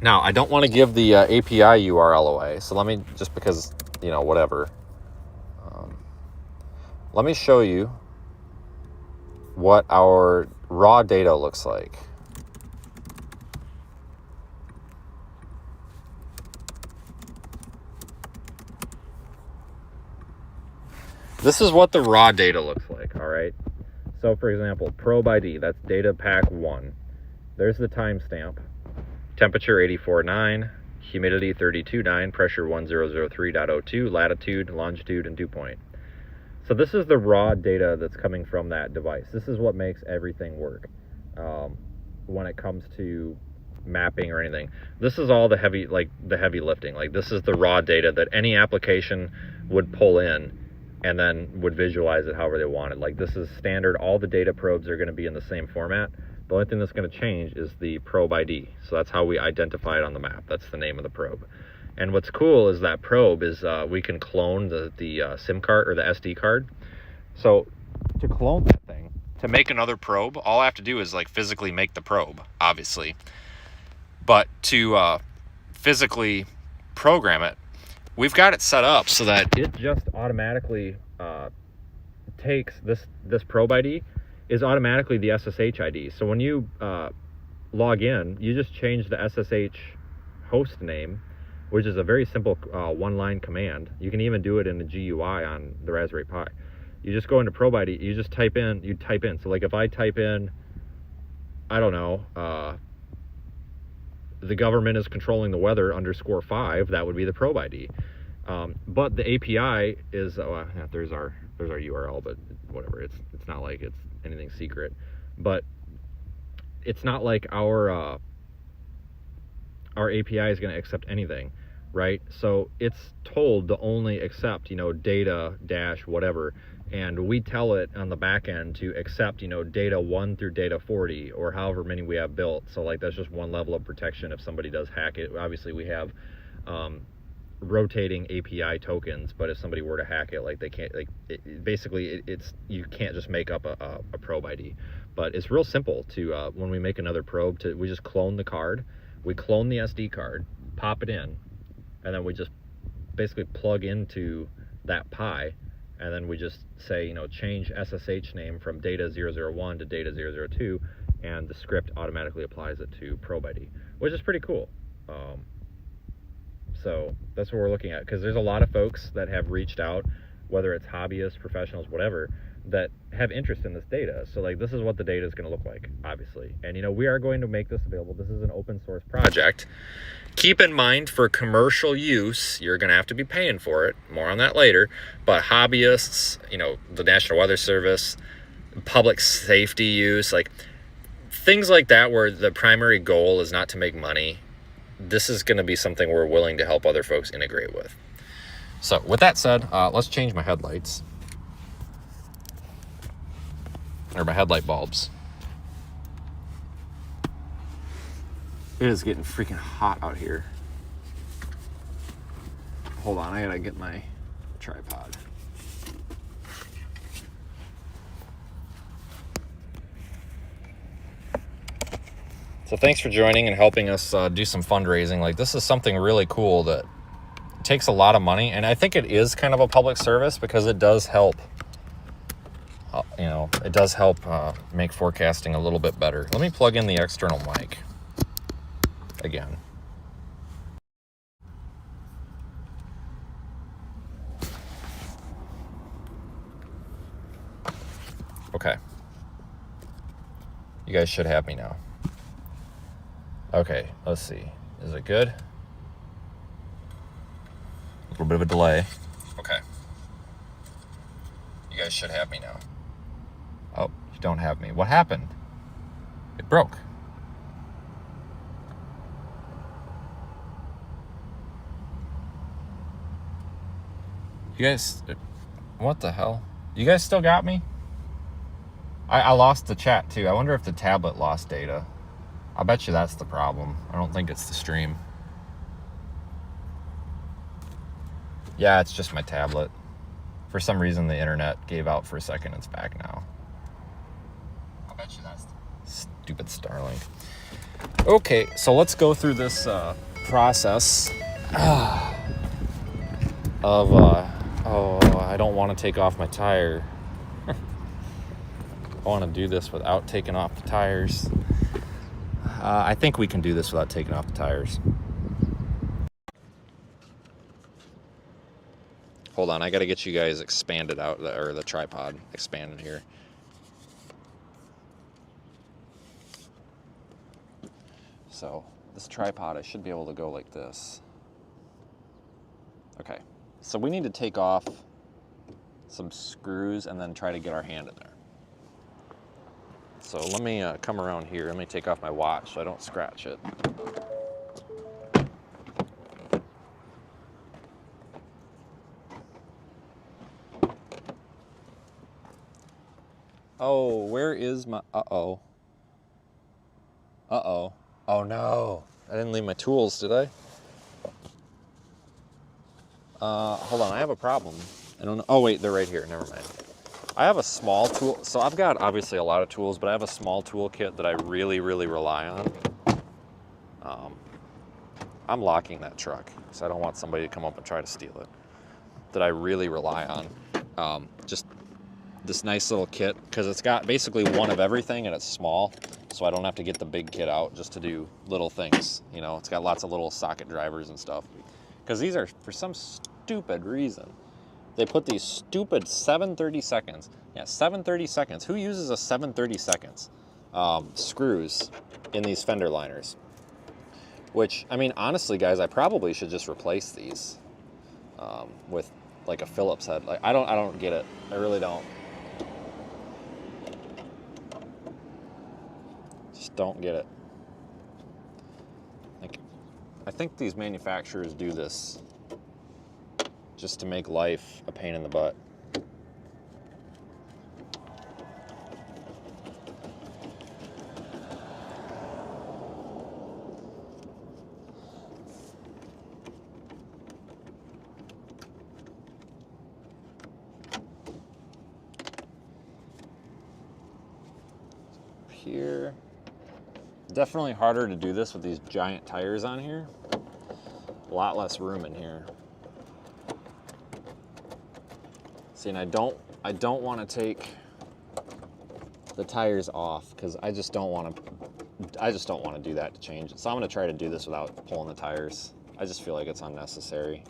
Now, I don't want to give the API URL away. So let me, just because, whatever. Let me show you what our raw data looks like. This is what the raw data looks like, all right? So, for example, probe ID, that's data pack 1. There's the timestamp. Temperature 84.9, humidity 32.9, pressure 1003.02, latitude, longitude, and dew point. So this is the raw data that's coming from that device. This is what makes everything work when it comes to mapping or anything. This is all the heavy lifting. Like, this is the raw data that any application would pull in and then would visualize it however they wanted. Like, this is standard. All the data probes are going to be in the same format. The only thing that's going to change is the probe ID. So that's how we identify it on the map. That's the name of the probe. And what's cool is that probe is we can clone the SIM card or the SD card. So to clone that thing, to make another probe, all I have to do is like physically make the probe, obviously. But to physically program it, we've got it set up so that it just automatically takes this probe ID is automatically the SSH ID. So when you log in, you just change the SSH host name, which is a very simple one-line command. You can even do it in the GUI on the Raspberry Pi. You just go into probe ID, you just type in. So like if I type in, I don't know, the government is controlling the weather _5, that would be the probe ID. But the API is, there's our URL, but whatever. It's not like it's anything secret. But it's not like our API is going to accept anything, right? So it's told to only accept, data dash whatever. And we tell it on the back end to accept, data 1 through data 40 or however many we have built. So like that's just one level of protection if somebody does hack it. Obviously we have rotating API tokens, but if somebody were to hack it, like they can't, like it's you can't just make up a probe ID. But it's real simple to when we make another probe, we just clone the card, we clone the SD card, pop it in, and then we just basically plug into that Pi. And then we just say, change SSH name from data 001 to data 002, and the script automatically applies it to probe ID, which is pretty cool. So that's what we're looking at, because there's a lot of folks that have reached out, whether it's hobbyists, professionals, whatever, that have interest in this data. So like this is what the data is going to look like, obviously. And we are going to make this available. This is an open source project. Keep in mind, for commercial use, you're going to have to be paying for it. More on that later. But hobbyists, the National Weather Service, public safety use, like things like that where the primary goal is not to make money, this is going to be something we're willing to help other folks integrate with. So with that said, let's change my headlights. Or my headlight bulbs. It is getting freaking hot out here. Hold on, I gotta get my tripod. So thanks for joining and helping us do some fundraising. Like, this is something really cool that takes a lot of money, and I think it is kind of a public service because it does help you know, it does help make forecasting a little bit better. Let me plug in the external mic again. Okay. You guys should have me now. Okay, let's see. Is it good? A little bit of a delay. Okay. You guys should have me now. Oh, you don't have me. What happened? It broke. You guys, what the hell? You guys still got me? I lost the chat too. I wonder if the tablet lost data. I bet you that's the problem. I don't think it's the stream. Yeah, it's just my tablet. For some reason, the internet gave out for a second. It's back now. I bet you that's stupid Starlink. Okay, so let's go through this process of, oh, I don't want to take off my tire. I want to do this without taking off the tires. I think we can do this without taking off the tires. Hold on, I got to get you guys expanded out, or the tripod expanded here. So this tripod, I should be able to go like this. Okay, so we need to take off some screws and then try to get our hand in there. So let me come around here. Let me take off my watch so I don't scratch it. Oh, where is my, uh-oh. Uh-oh. Oh no, I didn't leave my tools, did I? Hold on, I have a problem. I don't know, oh wait, they're right here, never mind. I have a small tool, so I've got obviously a lot of tools, but I have a small tool kit that I really, really rely on. I'm locking that truck, so I don't want somebody to come up and try to steal it. That I really rely on. Just this nice little kit, because it's got basically one of everything and it's small, so I don't have to get the big kit out just to do little things. You know, it's got lots of little socket drivers and stuff. Because these are, for some stupid reason, they put these stupid 730 seconds. Yeah, 730 seconds. Who uses a 730 seconds screws in these fender liners? Which, I mean, honestly, guys, I probably should just replace these with like a Phillips head. Like, I don't get it. I really don't. Just don't get it. Like, I think these manufacturers do this just to make life a pain in the butt. Here. Definitely harder to do this with these giant tires on here. A lot less room in here. See, and I don't want to take the tires off because I just don't want to do that to change it. So I'm going to try to do this without pulling the tires. I just feel like it's unnecessary.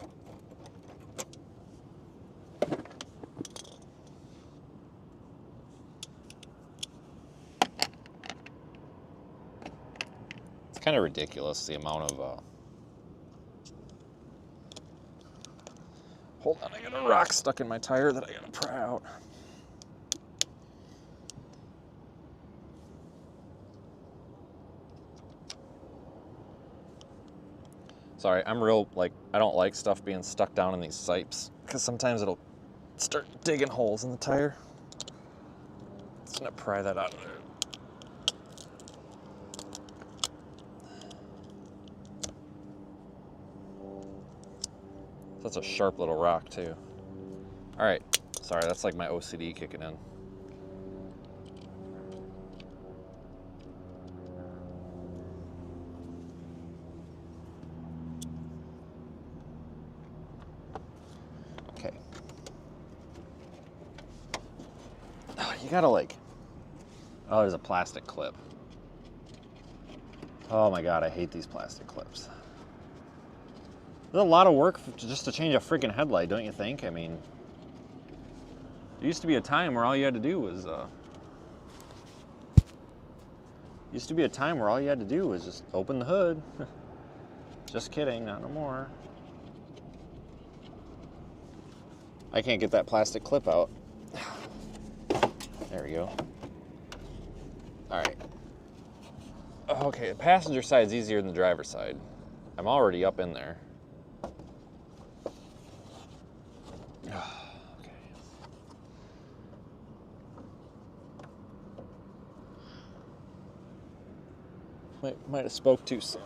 It's kind of ridiculous the amount of hold on, I got a rock stuck in my tire that I gotta pry out. Sorry, I'm real, like, I don't like stuff being stuck down in these sipes because sometimes it'll start digging holes in the tire. Just gonna pry that out of there. That's a sharp little rock too. All right, sorry, that's like my OCD kicking in. Okay. you gotta like, oh, there's a plastic clip. Oh my God, I hate these plastic clips. There's a lot of work just to change a freaking headlight, don't you think? I mean, there used to be a time where all you had to do was, just open the hood. Just kidding, not no more. I can't get that plastic clip out. There we go. All right. Okay, the passenger side's easier than the driver's side. I'm already up in there. Okay. Might have spoke too soon.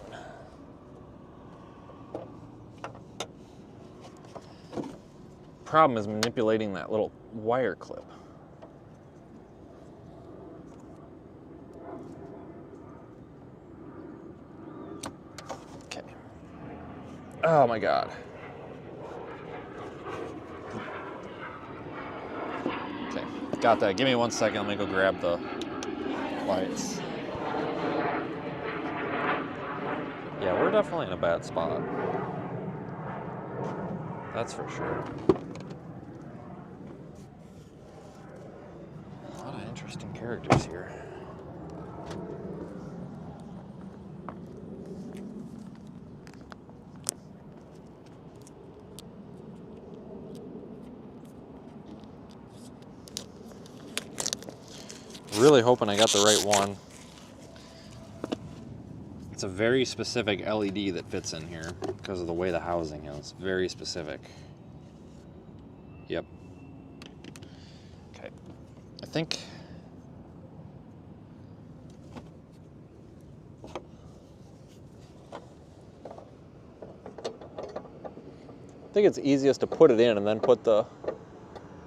Problem is manipulating that little wire clip. Okay. Oh my God. Okay, got that. Give me 1 second. Let me go grab the lights. Yeah, we're definitely in a bad spot. That's for sure. A lot of interesting characters here. Really hoping I got the right one. It's a very specific LED that fits in here because of the way the housing is. Very specific. Yep. Okay. I think it's easiest to put it in and then put the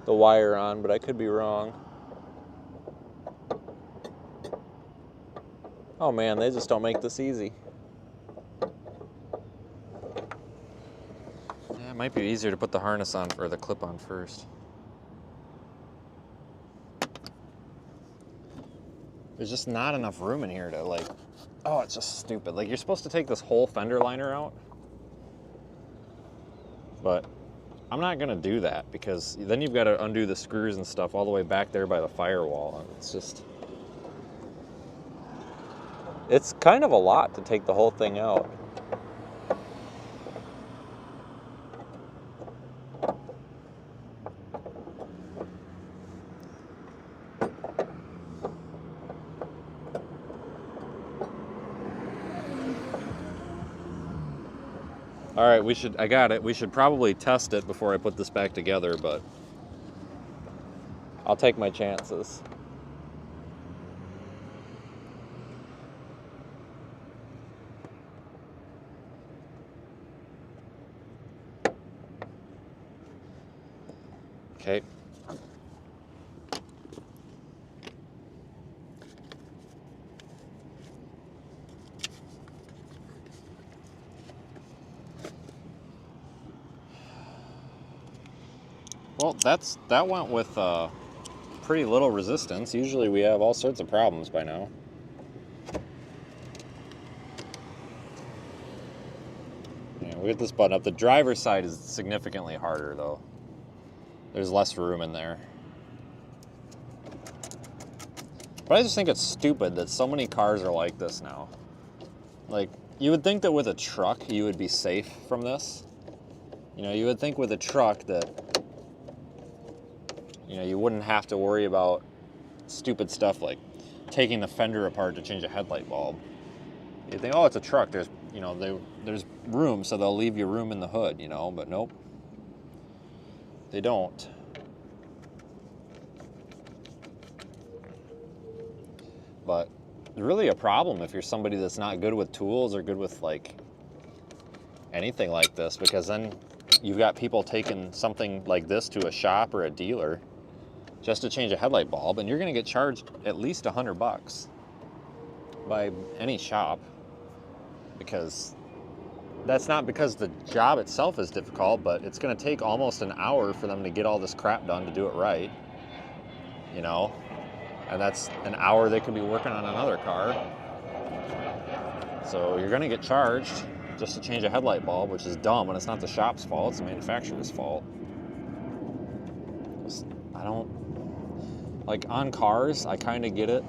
wire on, but I could be wrong. Oh man, they just don't make this easy. Yeah, it might be easier to put the harness on or the clip on first. There's just not enough room in here to like, oh, it's just stupid. Like you're supposed to take this whole fender liner out, but I'm not gonna do that because then you've got to undo the screws and stuff all the way back there by the firewall, and it's just, it's kind of a lot to take the whole thing out. All right, I got it. We should probably test it before I put this back together, but I'll take my chances. Okay. Well, that went with pretty little resistance. Usually we have all sorts of problems by now. Yeah, we get this button up. The driver's side is significantly harder though. There's less room in there. But I just think it's stupid that so many cars are like this now. Like, you would think that with a truck you would be safe from this. You know, you would think with a truck that, you know, you wouldn't have to worry about stupid stuff like taking the fender apart to change a headlight bulb. You think, oh, it's a truck. There's, you know, there's room, so they'll leave you room in the hood, you know, but nope. They don't. But it's really a problem if you're somebody that's not good with tools or good with like anything like this, because then you've got people taking something like this to a shop or a dealer just to change a headlight bulb, and you're going to get charged at least $100 by any shop, because that's not because the job itself is difficult, but it's going to take almost an hour for them to get all this crap done to do it right, you know? And that's an hour they could be working on another car. So you're gonna get charged just to change a headlight bulb, which is dumb, and it's not the shop's fault, it's the manufacturer's fault. I don't, like on cars, I kind of get it,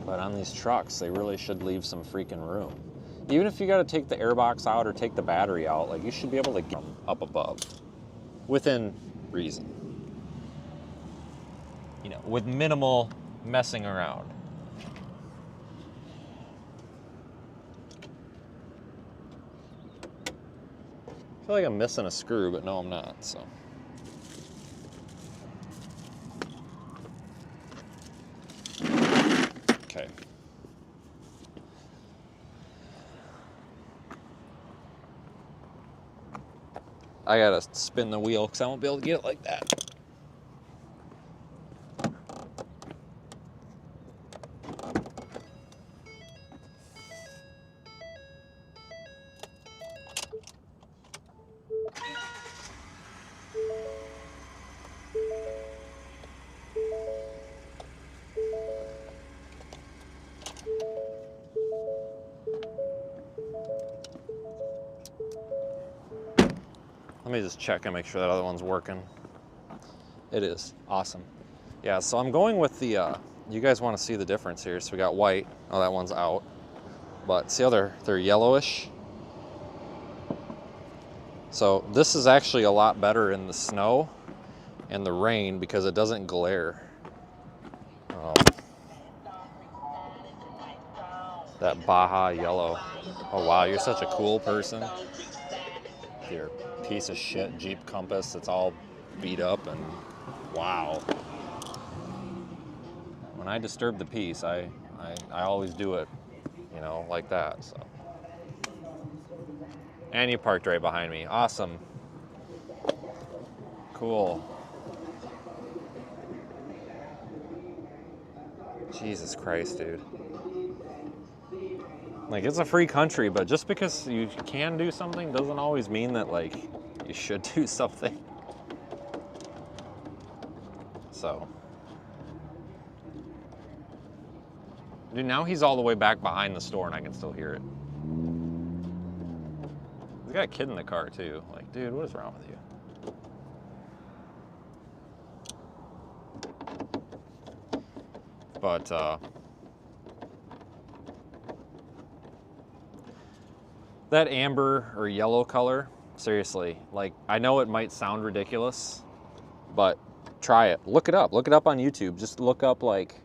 but on these trucks, they really should leave some freaking room. Even if you gotta take the airbox out or take the battery out, like you should be able to get them up above, within reason. You know, with minimal messing around. I feel like I'm missing a screw, but no, I'm not, so. Okay. I gotta spin the wheel because I won't be able to get it like that. Let me just check and make sure that other one's working. It is. Awesome. Yeah, so I'm going with the, you guys want to see the difference here. So we got white. Oh, that one's out. But see how they're yellowish? So this is actually a lot better in the snow and the rain because it doesn't glare. That Baja yellow. Oh wow, you're such a cool person. Your piece of shit Jeep Compass, it's all beat up and wow. When I disturb the peace, I always do it, you know, like that, so. And you parked right behind me. Awesome. Cool. Jesus Christ, dude. Like, it's a free country, but just because you can do something doesn't always mean that, like, you should do something. So. Dude, now he's all the way back behind the store and I can still hear it. He's got a kid in the car, too. Like, dude, what is wrong with you? But, that amber or yellow color, seriously, like, I know it might sound ridiculous, but try it. Look it up. Look it up on YouTube. Just look up, like,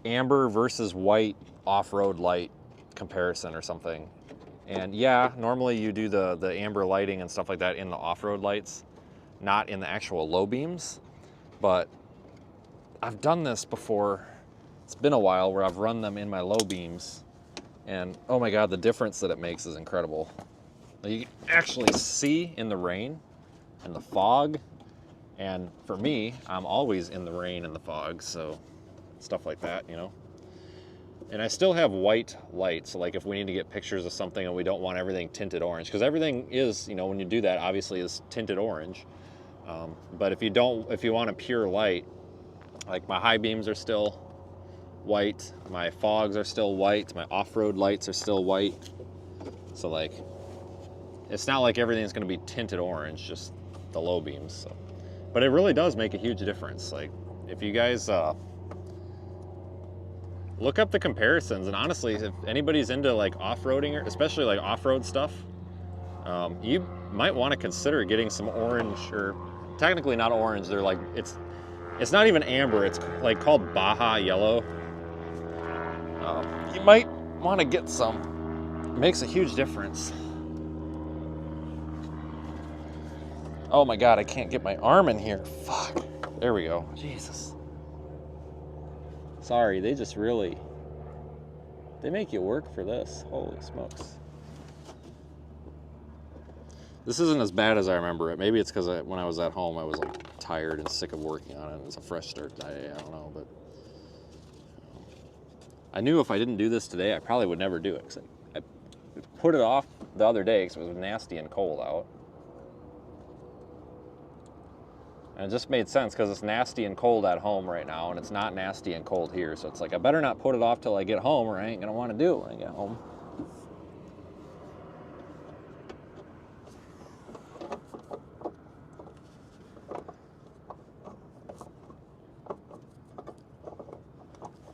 amber versus white off-road light comparison or something. And yeah, normally you do the amber lighting and stuff like that in the off-road lights, not in the actual low beams, but I've done this before. It's been a while where I've run them in my low beams, and oh my God, the difference that it makes is incredible. You can actually see in the rain and the fog, and for me, I'm always in the rain and the fog, so stuff like that, you know. And I still have white lights, so like if we need to get pictures of something and we don't want everything tinted orange, because everything is, you know, when you do that, obviously is tinted orange. But if you want a pure light, like my high beams are still white, my fogs are still white, my off-road lights are still white. So like, it's not like everything's gonna be tinted orange, just the low beams. So. But it really does make a huge difference. Like, if you guys look up the comparisons, and honestly, if anybody's into like off-roading, especially like off-road stuff, you might want to consider getting some orange, or technically not orange, they're like, it's not even amber, it's like called Baja yellow. You might want to get some. It makes a huge difference. Oh my God, I can't get my arm in here. Fuck. There we go. Jesus. Sorry, they just really, they make you work for this. Holy smokes. This isn't as bad as I remember it. Maybe it's because when I was at home, I was like tired and sick of working on it. It's a fresh start day. I don't know, but I knew if I didn't do this today, I probably would never do it. Cause I put it off the other day because it was nasty and cold out. And it just made sense because it's nasty and cold at home right now, and it's not nasty and cold here. So it's like, I better not put it off till I get home, or I ain't gonna want to do it when I get home.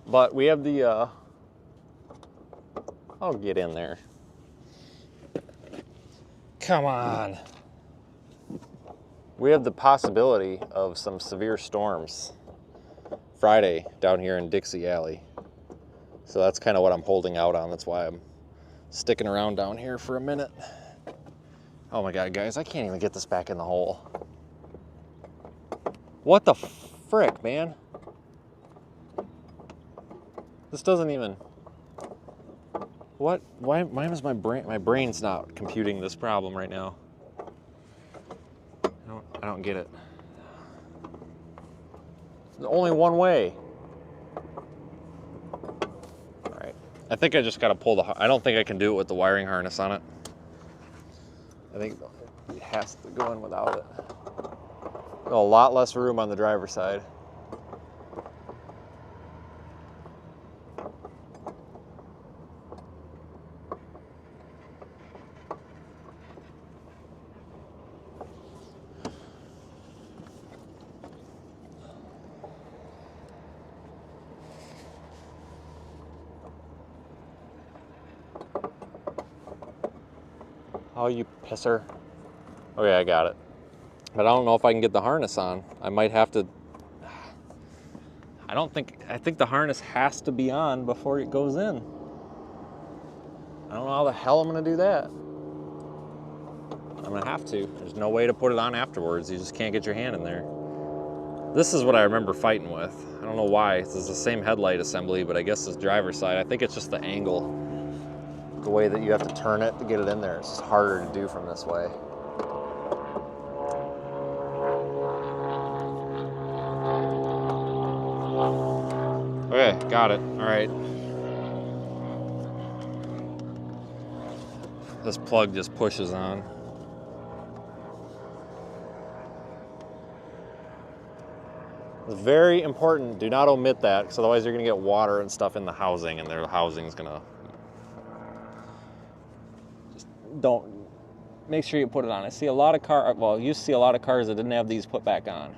But we have the, I'll get in there. Come on. We have the possibility of some severe storms Friday down here in Dixie Alley. So that's kind of what I'm holding out on. That's why I'm sticking around down here for a minute. Oh my God, guys, I can't even get this back in the hole. What the frick, man? This doesn't even... What? Why is my brain's not computing this problem right now? I don't get it. There's only one way. All right. I think I just got to pull the... I don't think I can do it with the wiring harness on it. I think it has to go in without it. A lot less room on the driver's side. Oh, you pisser. Okay, I got it. But I don't know if I can get the harness on. I might have to... I think the harness has to be on before it goes in. I don't know how the hell I'm gonna do that. I'm gonna have to. There's no way to put it on afterwards. You just can't get your hand in there. This is what I remember fighting with. I don't know why. This is the same headlight assembly, but I guess this driver's side, I think it's just the angle. The way that you have to turn it to get it in there. It's just harder to do from this way. Okay, got it. All right. This plug just pushes on. It's very important. Do not omit that, because otherwise you're going to get water and stuff in the housing, and the housing's going to... Just don't... Make sure you put it on. I see a lot of cars... Well, you see a lot of cars that didn't have these put back on.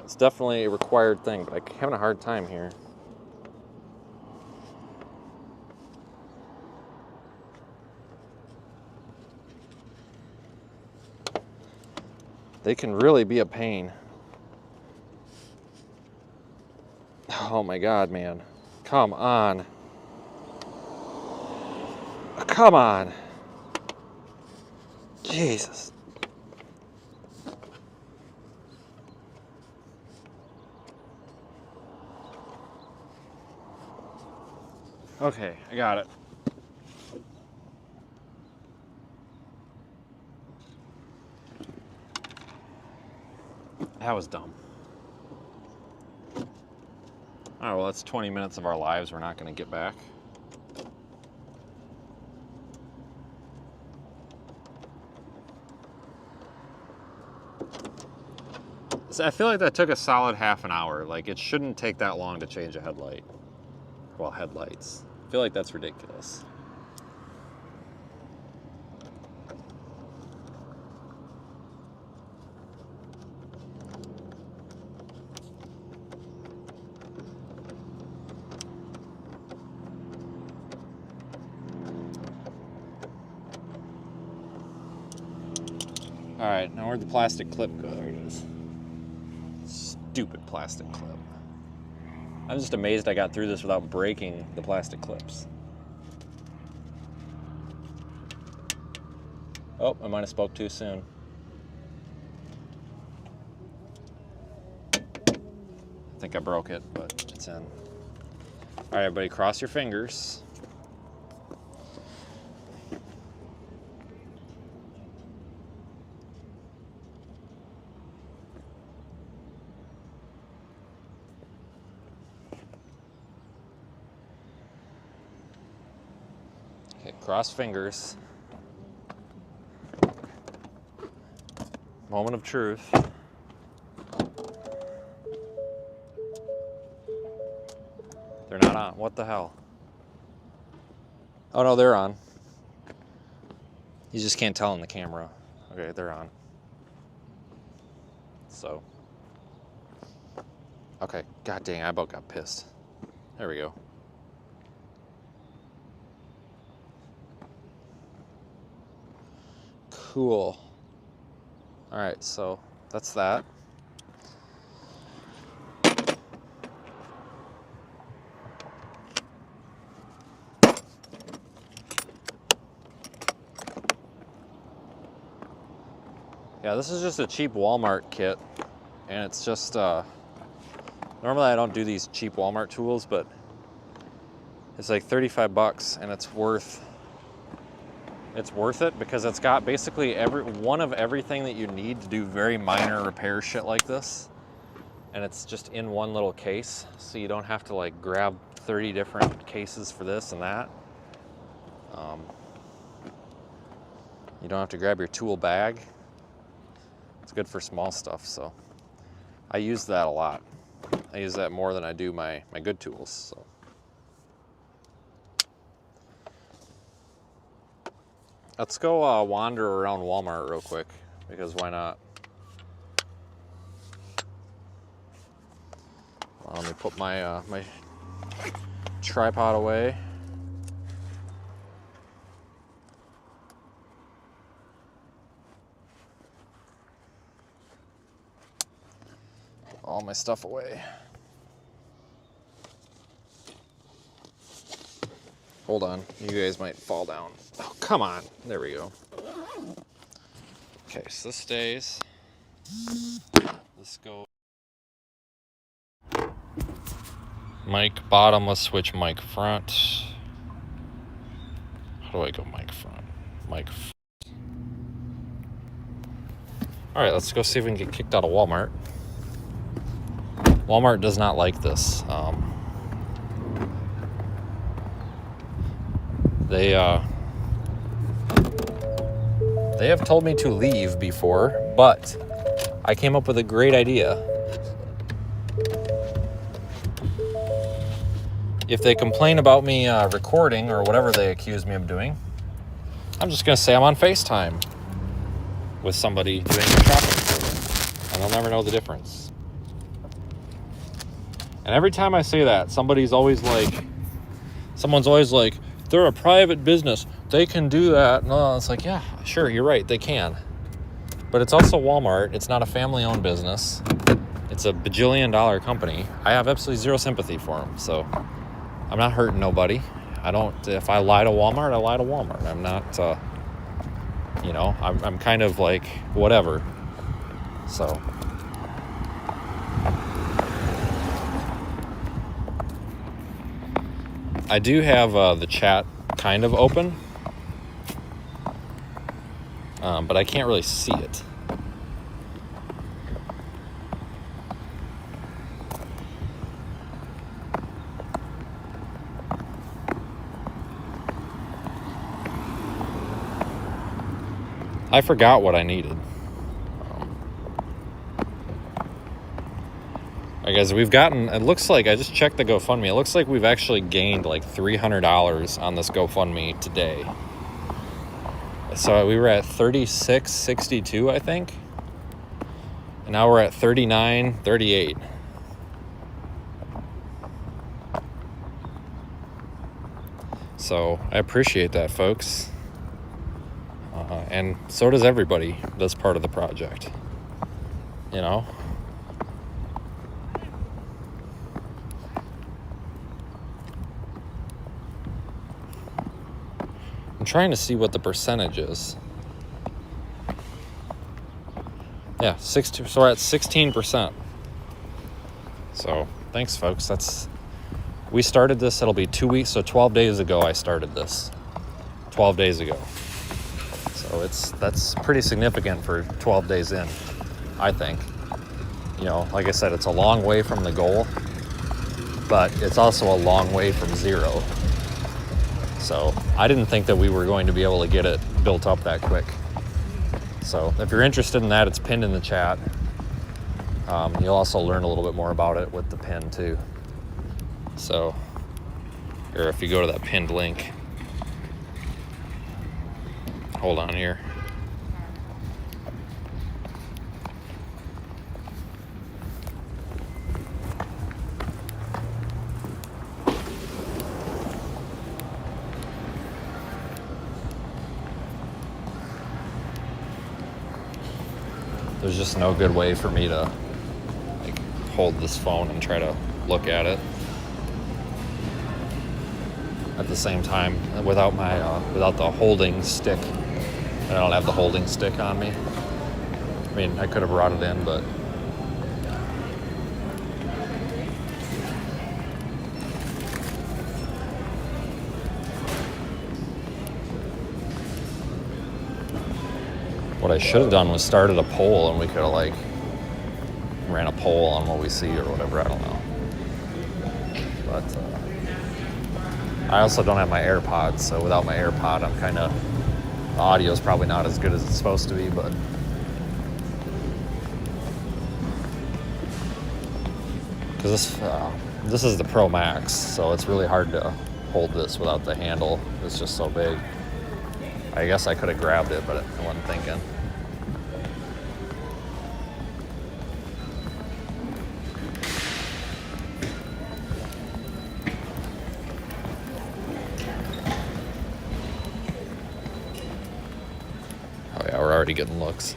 It's definitely a required thing, but I'm having a hard time here. They can really be a pain. Oh my God, man. Come on. Come on. Jesus. Okay, I got it. That was dumb. All right, well, that's 20 minutes of our lives we're not going to get back. So I feel like that took a solid half an hour. Like, it shouldn't take that long to change a headlight. Well, headlights. I feel like that's ridiculous. All right, now where'd the plastic clip go? There it is. Stupid plastic clip. I'm just amazed I got through this without breaking the plastic clips. Oh, I might have spoke too soon. I think I broke it, but it's in. All right, everybody, cross your fingers. Okay, cross fingers. moment of truth. They're not on. What the hell? Oh no, they're on. You just can't tell in the camera. Okay, they're on. So. Okay, god dang, I about got pissed. There we go. Cool. All right, so that's that. Yeah, this is just a cheap Walmart kit, and it's just, normally I don't do these cheap Walmart tools, but it's like 35 bucks, and it's worth it because it's got basically one of everything that you need to do very minor repair shit like this, and it's just in one little case, so you don't have to like grab 30 different cases for this and that. You don't have to grab your tool bag. It's good for small stuff, so I use that a lot. I use that more than I do my good tools. So. Let's go wander around Walmart real quick, because why not? Let me put my my tripod away. All my stuff away. Hold on, you guys might fall down. Oh, come on. There we go. Okay, so this stays. Let's go. Mic bottom, let's switch mic front. How do I go mic front? Mic front. All right, let's go see if we can get kicked out of Walmart. Walmart does not like this. They have told me to leave before, but I came up with a great idea. If they complain about me recording or whatever they accuse me of doing, I'm just going to say I'm on FaceTime with somebody doing their shopping, and they'll never know the difference. And every time I say that, someone's always like, they're a private business. They can do that. No, it's like, yeah, sure, you're right, they can. But it's also Walmart. It's not a family-owned business. It's a bajillion-dollar company. I have absolutely zero sympathy for them. So I'm not hurting nobody. If I lie to Walmart, I lie to Walmart. I'm not, I'm kind of like, whatever. So. I do have the chat kind of open, but I can't really see it. I forgot what I needed. Alright guys, it looks like, I just checked the GoFundMe, it looks like we've actually gained like $300 on this GoFundMe today. So we were at $36.62, I think. And now we're at $39.38. So I appreciate that, folks. And so does everybody that's part of the project. You know? I'm trying to see what the percentage is. Yeah, so we're at 16%. So thanks, folks. We started this, it'll be 2 weeks, so 12 days ago I started this. 12 days ago. So that's pretty significant for 12 days in, I think. You know, like I said, it's a long way from the goal, but it's also a long way from zero. So I didn't think that we were going to be able to get it built up that quick. So if you're interested in that, it's pinned in the chat. You'll also learn a little bit more about it with the pin too. So, or if you go to that pinned link, hold on here. There's just no good way for me to like hold this phone and try to look at it at the same time without my without the holding stick. I don't have the holding stick on me. I mean, I could have brought it in, but what I should have done was started a poll, and we could have like ran a poll on what we see or whatever. I don't know. But I also don't have my AirPods, so without my AirPod, I'm kind of, the audio is probably not as good as it's supposed to be, but because this is the Pro Max, so it's really hard to hold this without the handle. It's just so big. I guess I could have grabbed it, but I wasn't thinking. Oh yeah, we're already getting looks.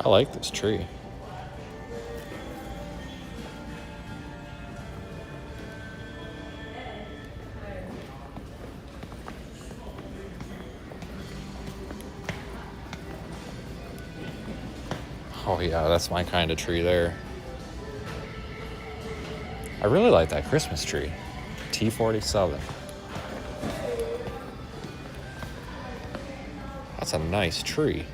I like this tree. Oh yeah, that's my kind of tree there. I really like that Christmas tree. T47. That's a nice tree.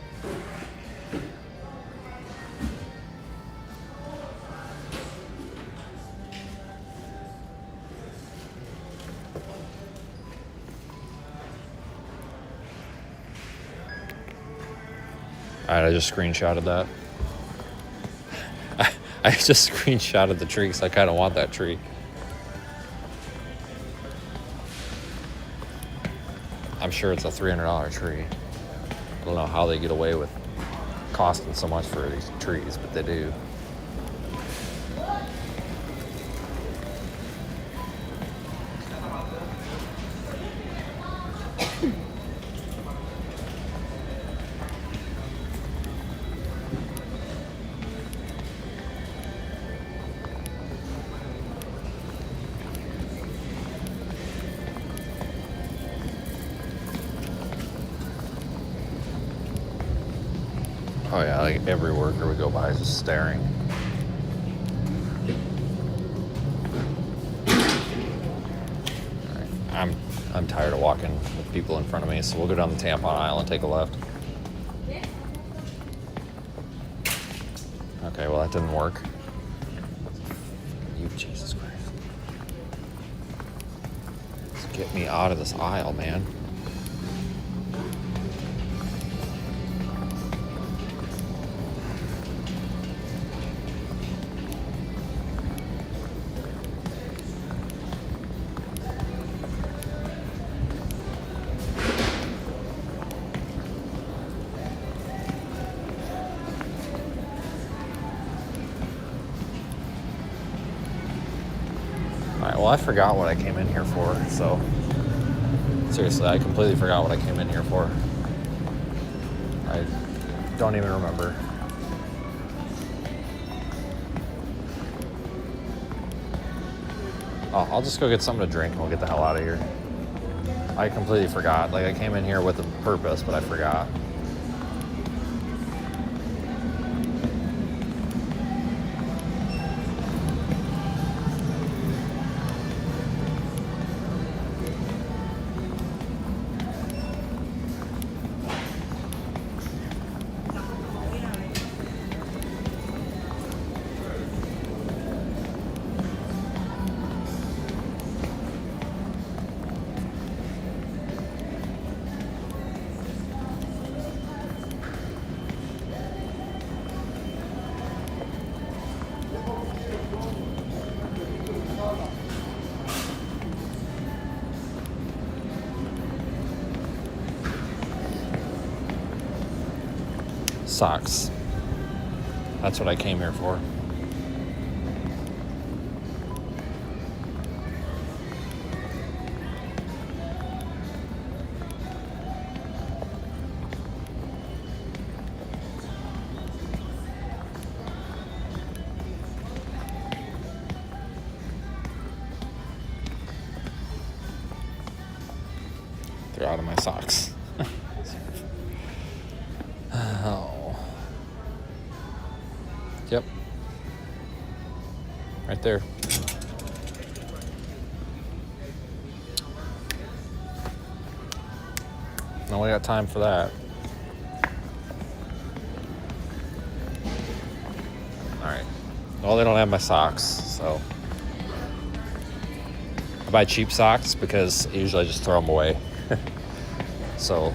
Alright, I just screenshotted that. I just screenshotted the tree because I kind of want that tree. I'm sure it's a $300 tree. I don't know how they get away with costing so much for these trees, but they do. Oh yeah, like every worker we go by is just staring. All right. I'm tired of walking with people in front of me, so we'll go down the tampon aisle and take a left. Okay, well that didn't work. You, Jesus Christ. Just get me out of this aisle, man. Alright, well I forgot what I came in here for, so seriously, I completely forgot what I came in here for. I don't even remember. Oh, I'll just go get something to drink and we'll get the hell out of here. I completely forgot. Like, I came in here with a purpose, but I forgot. socks. That's what I came here for. They're out of my socks. Oh. Yep. Right there. No, we got time for that. Alright. Well, they don't have my socks, so I buy cheap socks because usually I just throw them away. So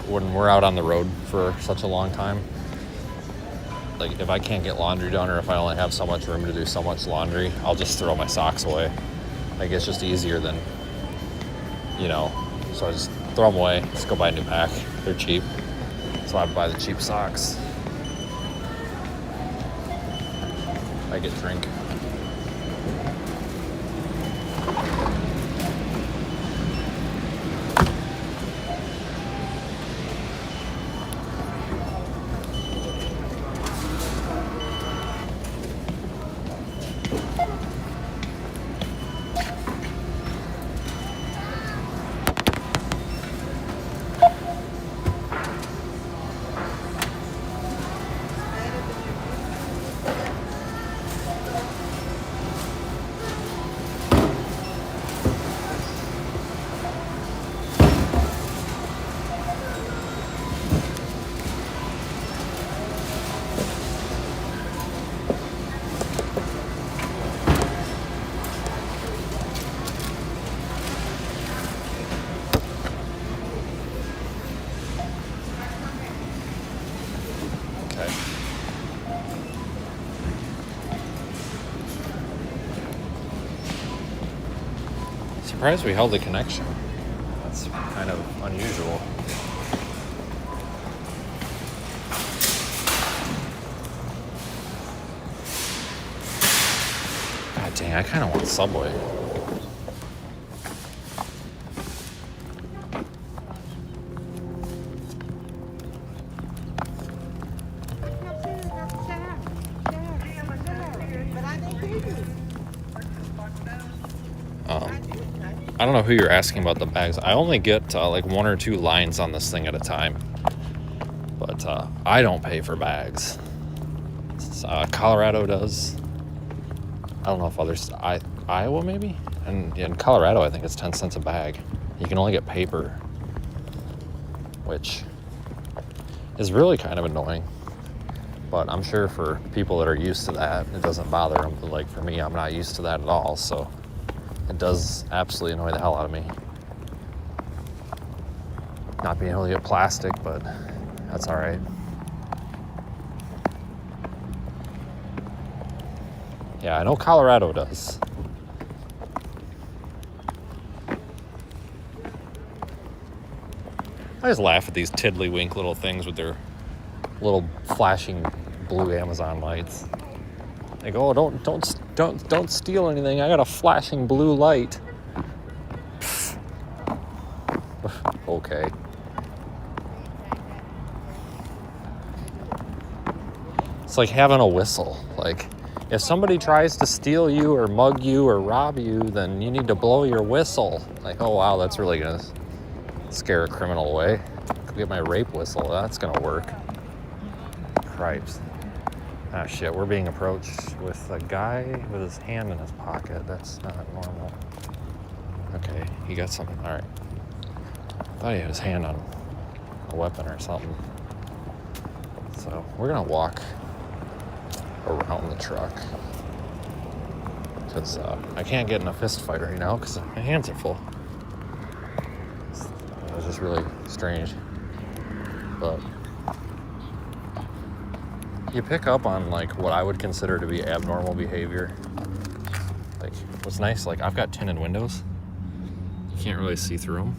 when we're out on the road for such a long time, like if I can't get laundry done or if I only have so much room to do so much laundry, I'll just throw my socks away. Like it's just easier than, so I just throw them away, just go buy a new pack. They're cheap, so I buy the cheap socks. I get drink. Surprised we held the connection. That's kind of unusual. God dang, I kind of want Subway. I don't know who you're asking about the bags. I only get like 1 or 2 lines on this thing at a time. But I don't pay for bags. Colorado does. I don't know if others... Iowa maybe? And in Colorado I think it's 10 cents a bag. You can only get paper. Which is really kind of annoying. But I'm sure for people that are used to that, it doesn't bother them. But like for me, I'm not used to that at all, so... It does absolutely annoy the hell out of me. Not being able to get plastic, but that's all right. Yeah, I know Colorado does. I just laugh at these tiddlywink little things with their little flashing blue Amazon lights. They go, oh, don't steal anything. I got a flashing blue light. Okay. It's like having a whistle. Like, if somebody tries to steal you or mug you or rob you, then you need to blow your whistle. Like, oh wow, that's really gonna scare a criminal away. Go get my rape whistle. That's gonna work. Cripes. Ah, shit, we're being approached with a guy with his hand in his pocket. That's not normal. Okay, he got something. All right. I thought he had his hand on a weapon or something. So we're gonna walk around the truck because I can't get in a fist fight right now because my hands are full. It was just really strange. But you pick up on like what I would consider to be abnormal behavior. Like what's nice, like I've got tinted windows. You can't really see through them,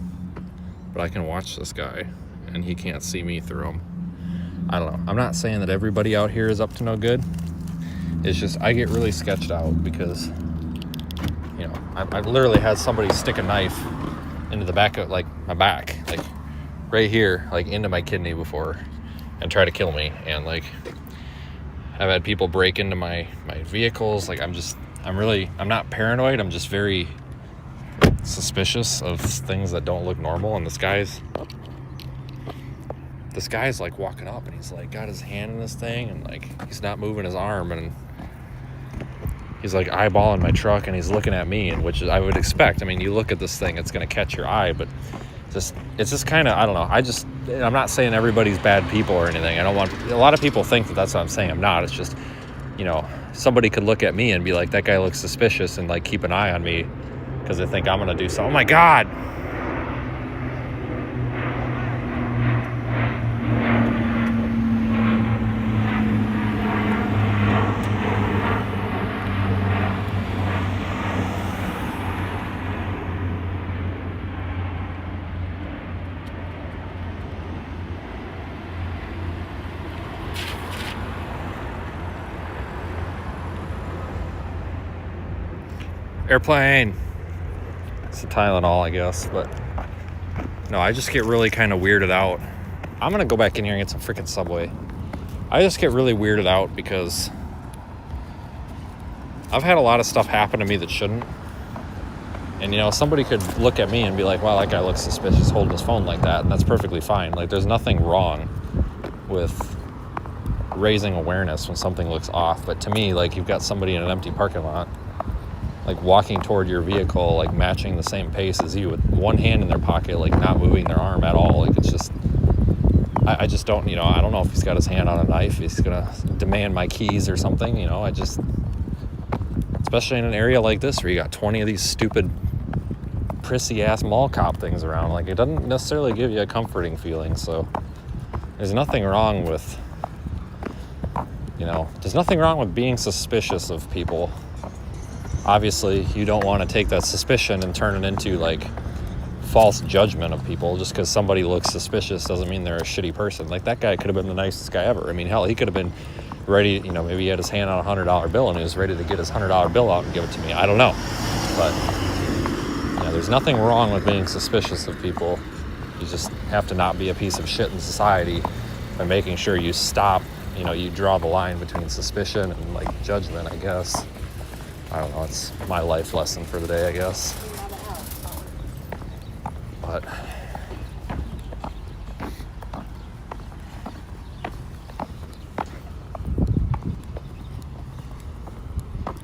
but I can watch this guy and he can't see me through them. I don't know. I'm not saying that everybody out here is up to no good. It's just I get really sketched out because, you know, I literally had somebody stick a knife into the back of, like, my back, like, right here, like, into my kidney before and try to kill me. And, like, I've had people break into my vehicles. Like, I'm not paranoid. I'm just very suspicious of things that don't look normal. And this guy's like walking up and he's like got his hand in this thing and like he's not moving his arm and he's like eyeballing my truck and he's looking at me, and which I would expect. I mean, you look at this thing, it's going to catch your eye, but it's just kind of, I don't know. I'm not saying everybody's bad people or anything. A lot of people think that that's what I'm saying. I'm not. It's just, you know, somebody could look at me and be like, that guy looks suspicious, and like keep an eye on me because they think I'm going to do something. Oh my God. Airplane. It's a Tylenol, I guess, but no, I just get really kind of weirded out. I'm gonna go back in here and get some freaking Subway. I just get really weirded out because I've had a lot of stuff happen to me that shouldn't. And, you know, somebody could look at me and be like, wow, that guy looks suspicious holding his phone like that. And that's perfectly fine. Like, there's nothing wrong with raising awareness when something looks off. But to me, like, you've got somebody in an empty parking lot, like, walking toward your vehicle, like, matching the same pace as you with one hand in their pocket, like, not moving their arm at all. Like, it's just, I just don't, you know, I don't know if he's got his hand on a knife. He's going to demand my keys or something, you know. Especially in an area like this where you got 20 of these stupid prissy-ass mall cop things around. Like, it doesn't necessarily give you a comforting feeling. So there's nothing wrong with, you know, there's nothing wrong with being suspicious of people. Obviously, you don't want to take that suspicion and turn it into, like, false judgment of people. Just because somebody looks suspicious doesn't mean they're a shitty person. Like, that guy could have been the nicest guy ever. I mean, hell, he could have been ready, you know, maybe he had his hand on a $100 bill and he was ready to get his $100 bill out and give it to me. I don't know. But, you know, there's nothing wrong with being suspicious of people. You just have to not be a piece of shit in society by making sure you stop, you know, you draw the line between suspicion and, like, judgment, I guess. I don't know, it's my life lesson for the day, I guess. But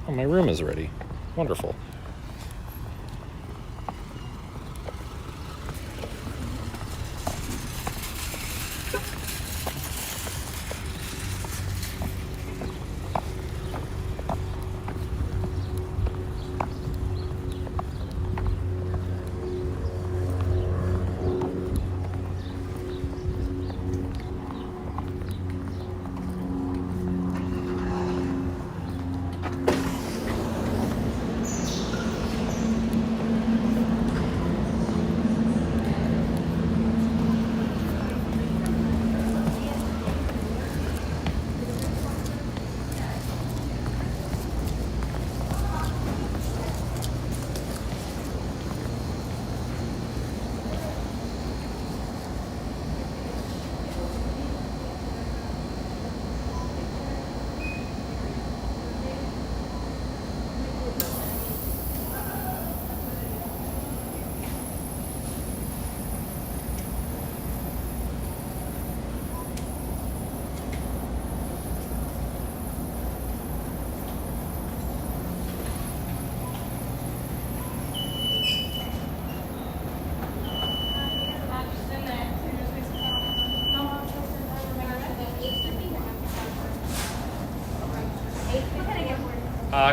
oh, my room is ready. Wonderful.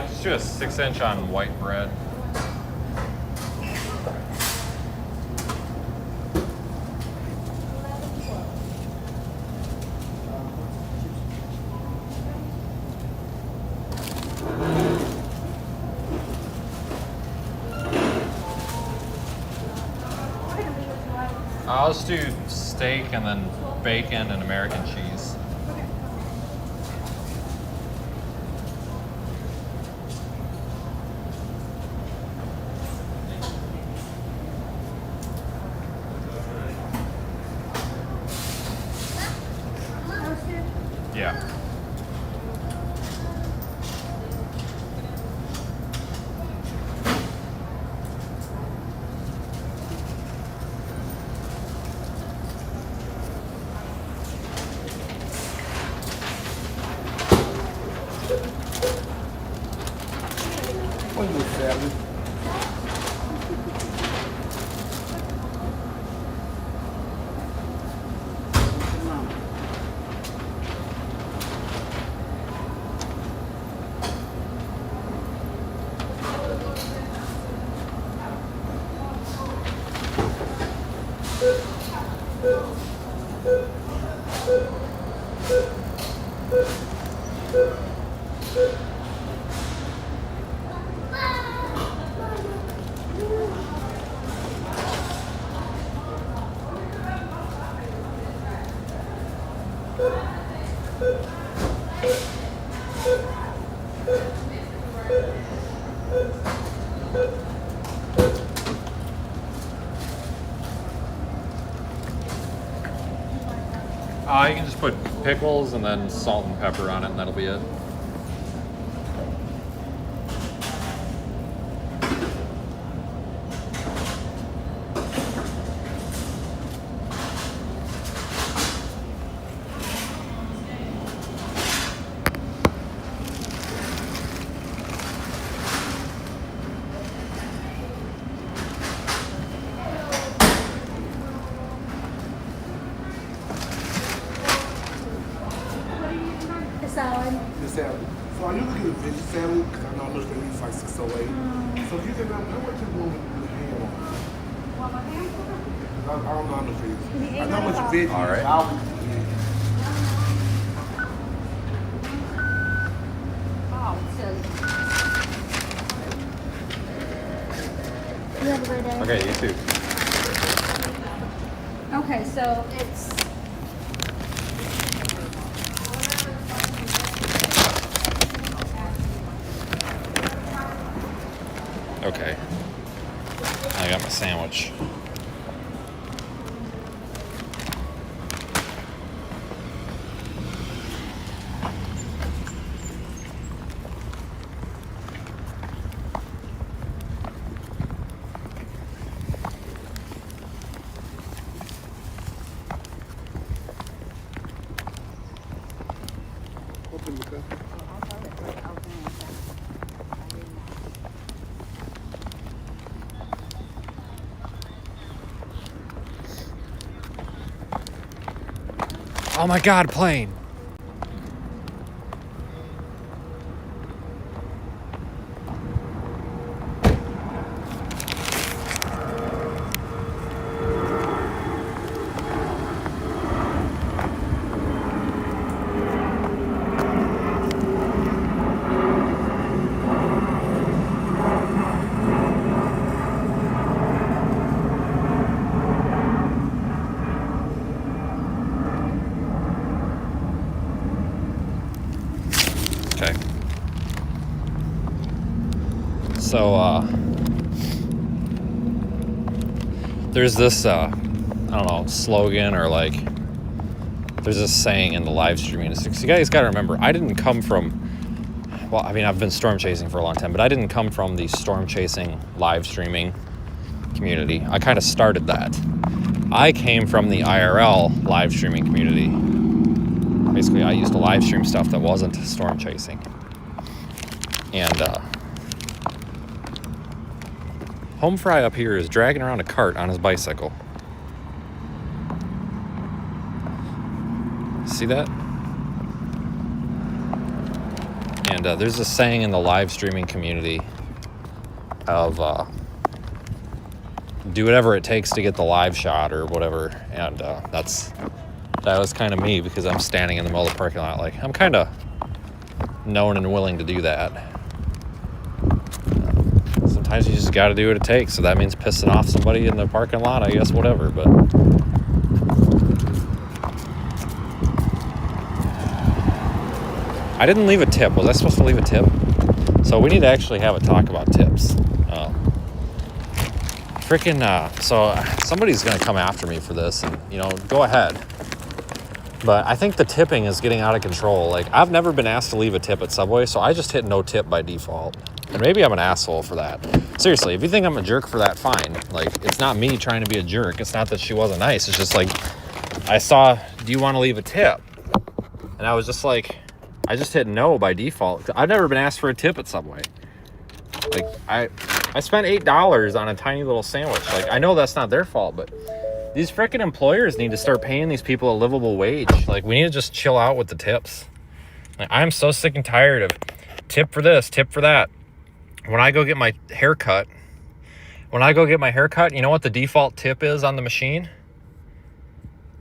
Just do a 6-inch on white bread. I'll just do steak and then bacon and American cheese. You can just put pickles and then salt and pepper on it, and that'll be it. Salad. The salad. So are you looking at veggie salad? Because I know I looked at least like 608. So if you can, how much you want with the ham on? Want my ham? I don't know how much it is. Give me I know how much $8. veggie. All right. Oh, it says. You have a great day. Okay, you too. Okay, so it's. Okay. I got my sandwich. Open the cup. Oh my God, plane. Okay. So, there's this, I don't know, slogan or like, there's this saying in the live streaming. You guys got to remember, I didn't come from, well, I mean, I've been storm chasing for a long time, but I didn't come from the storm chasing live streaming community. I kind of started that. I came from the IRL live streaming community. Basically, I used to live stream stuff that wasn't storm chasing. And Home Fry up here is dragging around a cart on his bicycle. See that? And there's a saying in the live streaming community of do whatever it takes to get the live shot or whatever. And that was kind of me, because I'm standing in the middle of the parking lot. Like, I'm kind of known and willing to do that. Sometimes you just got to do what it takes. So that means pissing off somebody in the parking lot, I guess, whatever. But I didn't leave a tip. Was I supposed to leave a tip? So we need to actually have a talk about tips. So somebody's going to come after me for this, and, go ahead. But I think the tipping is getting out of control. Like, I've never been asked to leave a tip at Subway, so I just hit no tip by default. And maybe I'm an asshole for that. Seriously, if you think I'm a jerk for that, fine. Like, it's not me trying to be a jerk. It's not that she wasn't nice. It's just like, I saw, do you want to leave a tip? And I was just like, I just hit no by default. I've never been asked for a tip at Subway. Like, I spent $8 on a tiny little sandwich. Like, I know that's not their fault, but these freaking employers need to start paying these people a livable wage. Like, we need to just chill out with the tips. Like, I'm so sick and tired of tip for this, tip for that. When I go get my haircut, you know what the default tip is on the machine?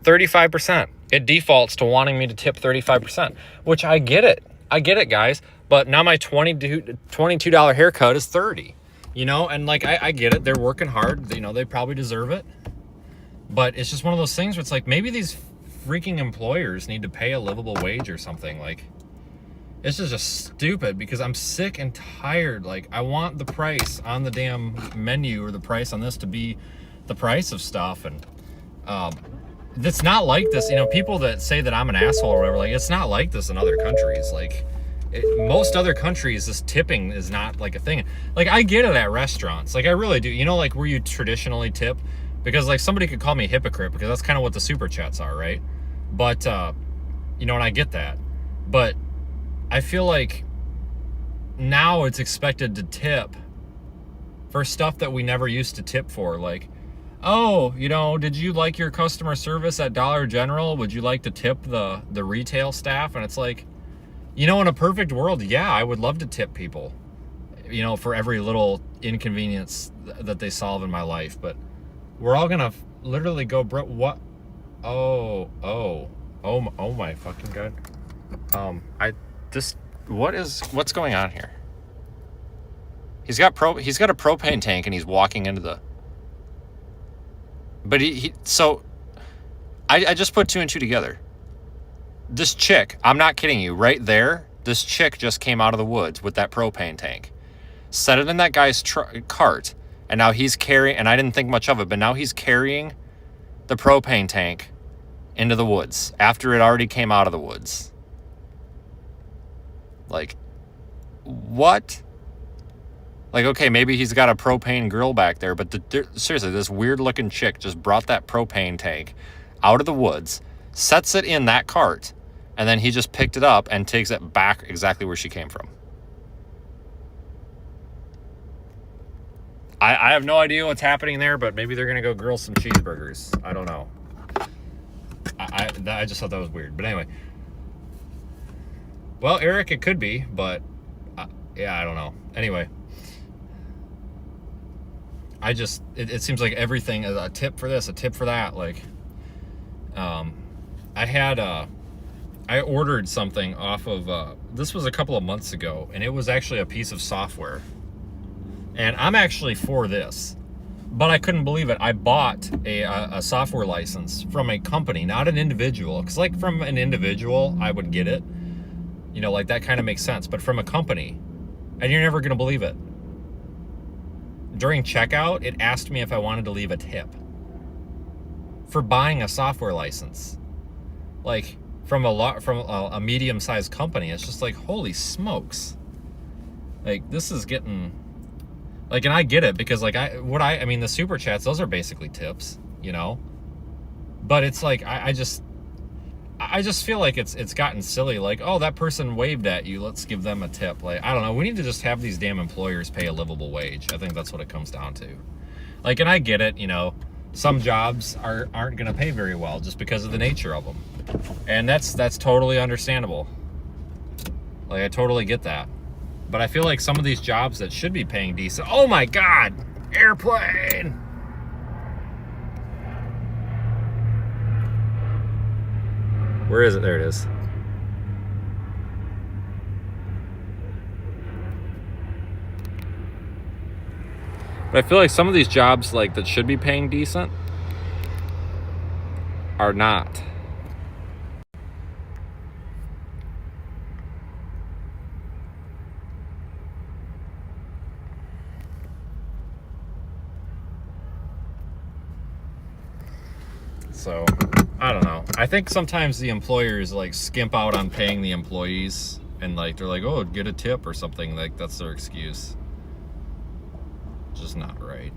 35%. It defaults to wanting me to tip 35%, which I get it. I get it, guys. But now my $22 haircut is $30, and like, I get it. They're working hard. They probably deserve it. But it's just one of those things where it's like, maybe these freaking employers need to pay a livable wage or something. Like, this is just stupid because I'm sick and tired. Like, I want the price on the damn menu or the price on this to be the price of stuff. And it's not like this. People that say that I'm an asshole or whatever, like, it's not like this in other countries. Like, most other countries, this tipping is not like a thing. Like, I get it at restaurants. Like, I really do. Like where you traditionally tip, because like somebody could call me a hypocrite because that's kind of what the super chats are, right? But and I get that. But I feel like now it's expected to tip for stuff that we never used to tip for. Like, oh, did you like your customer service at Dollar General? Would you like to tip the retail staff? And it's like, in a perfect world, yeah, I would love to tip people, for every little inconvenience that they solve in my life. But we're all gonna literally go, bro. What? Oh my fucking God. What's going on here? He's got a propane tank and he's walking into the. But so I just put two and two together. This chick, I'm not kidding you, right there, this chick just came out of the woods with that propane tank, set it in that guy's cart, and now he's carrying, and I didn't think much of it, but now he's carrying the propane tank into the woods after it already came out of the woods. Like, what? Like, okay, maybe he's got a propane grill back there, but seriously, this weird looking chick just brought that propane tank out of the woods, sets it in that cart, and then he just picked it up and takes it back exactly where she came from. I have no idea what's happening there, but maybe they're going to go grill some cheeseburgers. I don't know. I just thought that was weird. But anyway. Well, Eric, it could be, but yeah, I don't know. Anyway. It seems like everything is a tip for this, a tip for that. Like, I ordered something off of, this was a couple of months ago, and it was actually a piece of software. And I'm actually for this, but I couldn't believe it. I bought a software license from a company, not an individual. Because like from an individual, I would get it. Like that kind of makes sense. But from a company, and you're never going to believe it. During checkout, it asked me if I wanted to leave a tip for buying a software license. Like from a medium-sized company. It's just like, holy smokes. Like, this is getting... Like, and I get it because, like, I mean, the super chats, those are basically tips, But it's like, I just feel like it's gotten silly. Like, oh, that person waved at you, let's give them a tip. Like, I don't know. We need to just have these damn employers pay a livable wage. I think that's what it comes down to. Like, and I get it, some jobs aren't going to pay very well just because of the nature of them. And that's totally understandable. Like, I totally get that. But I feel like some of these jobs that should be paying decent... Oh my God! Airplane! Where is it? There it is. But I feel like some of these jobs like that should be paying decent are not. So, I don't know. I think sometimes the employers like skimp out on paying the employees and like they're like, oh, get a tip or something. Like that's their excuse. It's just not right.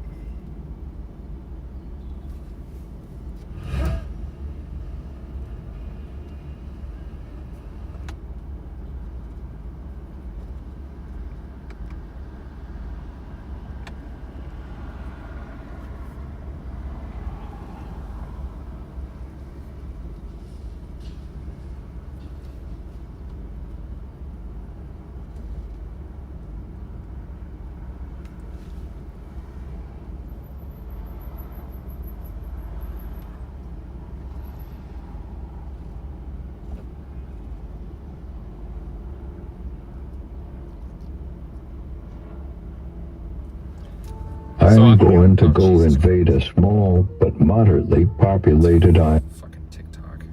I'm going to go invade a small but moderately populated island. Fucking TikTok.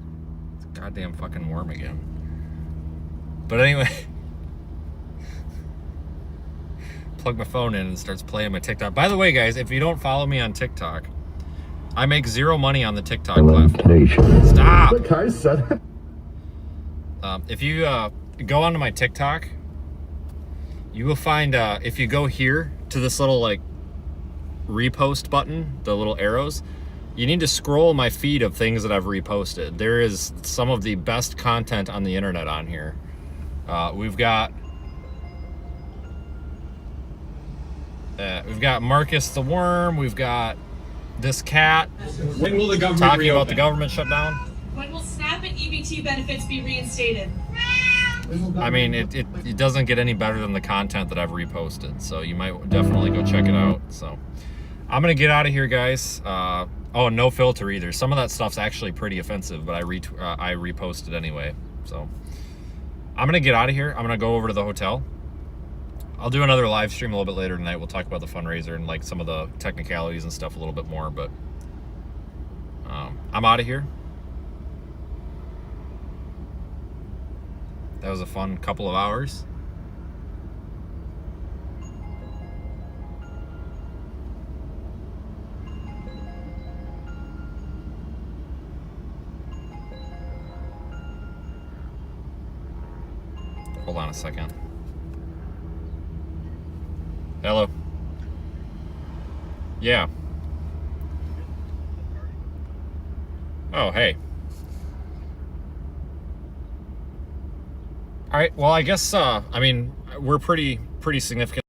It's a goddamn fucking worm again. But anyway, plug my phone in and it starts playing my TikTok. By the way, guys, if you don't follow me on TikTok, I make zero money on the TikTok platform. Stop! Okay, son. If you go onto my TikTok, you will find, if you go here to this little like repost button, the little arrows, you need to scroll my feed of things that I've reposted. There is some of the best content on the internet on here. We've got Marcus the Worm. We've got this cat. When will the government talking reopen? about the government shutdown? When will SNAP and EBT benefits be reinstated? I mean, it doesn't get any better than the content that I've reposted, so you might definitely go check it out. So I'm gonna get out of here, guys. Oh, no filter either. Some of that stuff's actually pretty offensive, but I reposted anyway. So I'm gonna get out of here. I'm gonna go over to the hotel. I'll do another live stream a little bit later tonight. We'll talk about the fundraiser and like some of the technicalities and stuff a little bit more, but I'm out of here. That was a fun couple of hours. Hold on a second. Hello. Yeah. Oh, hey. All right. Well, I guess I mean, we're pretty significant.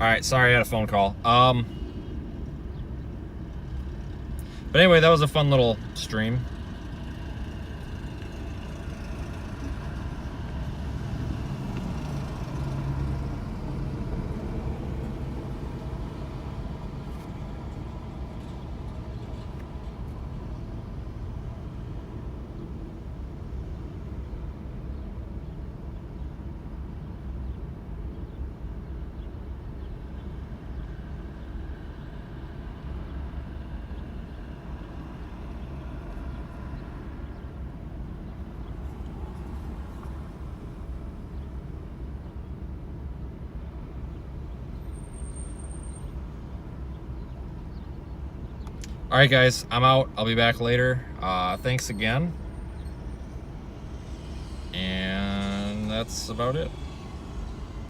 right, sorry I had a phone call. But anyway, that was a fun little stream. All right, guys, I'm out. I'll be back later. Thanks again. And that's about it.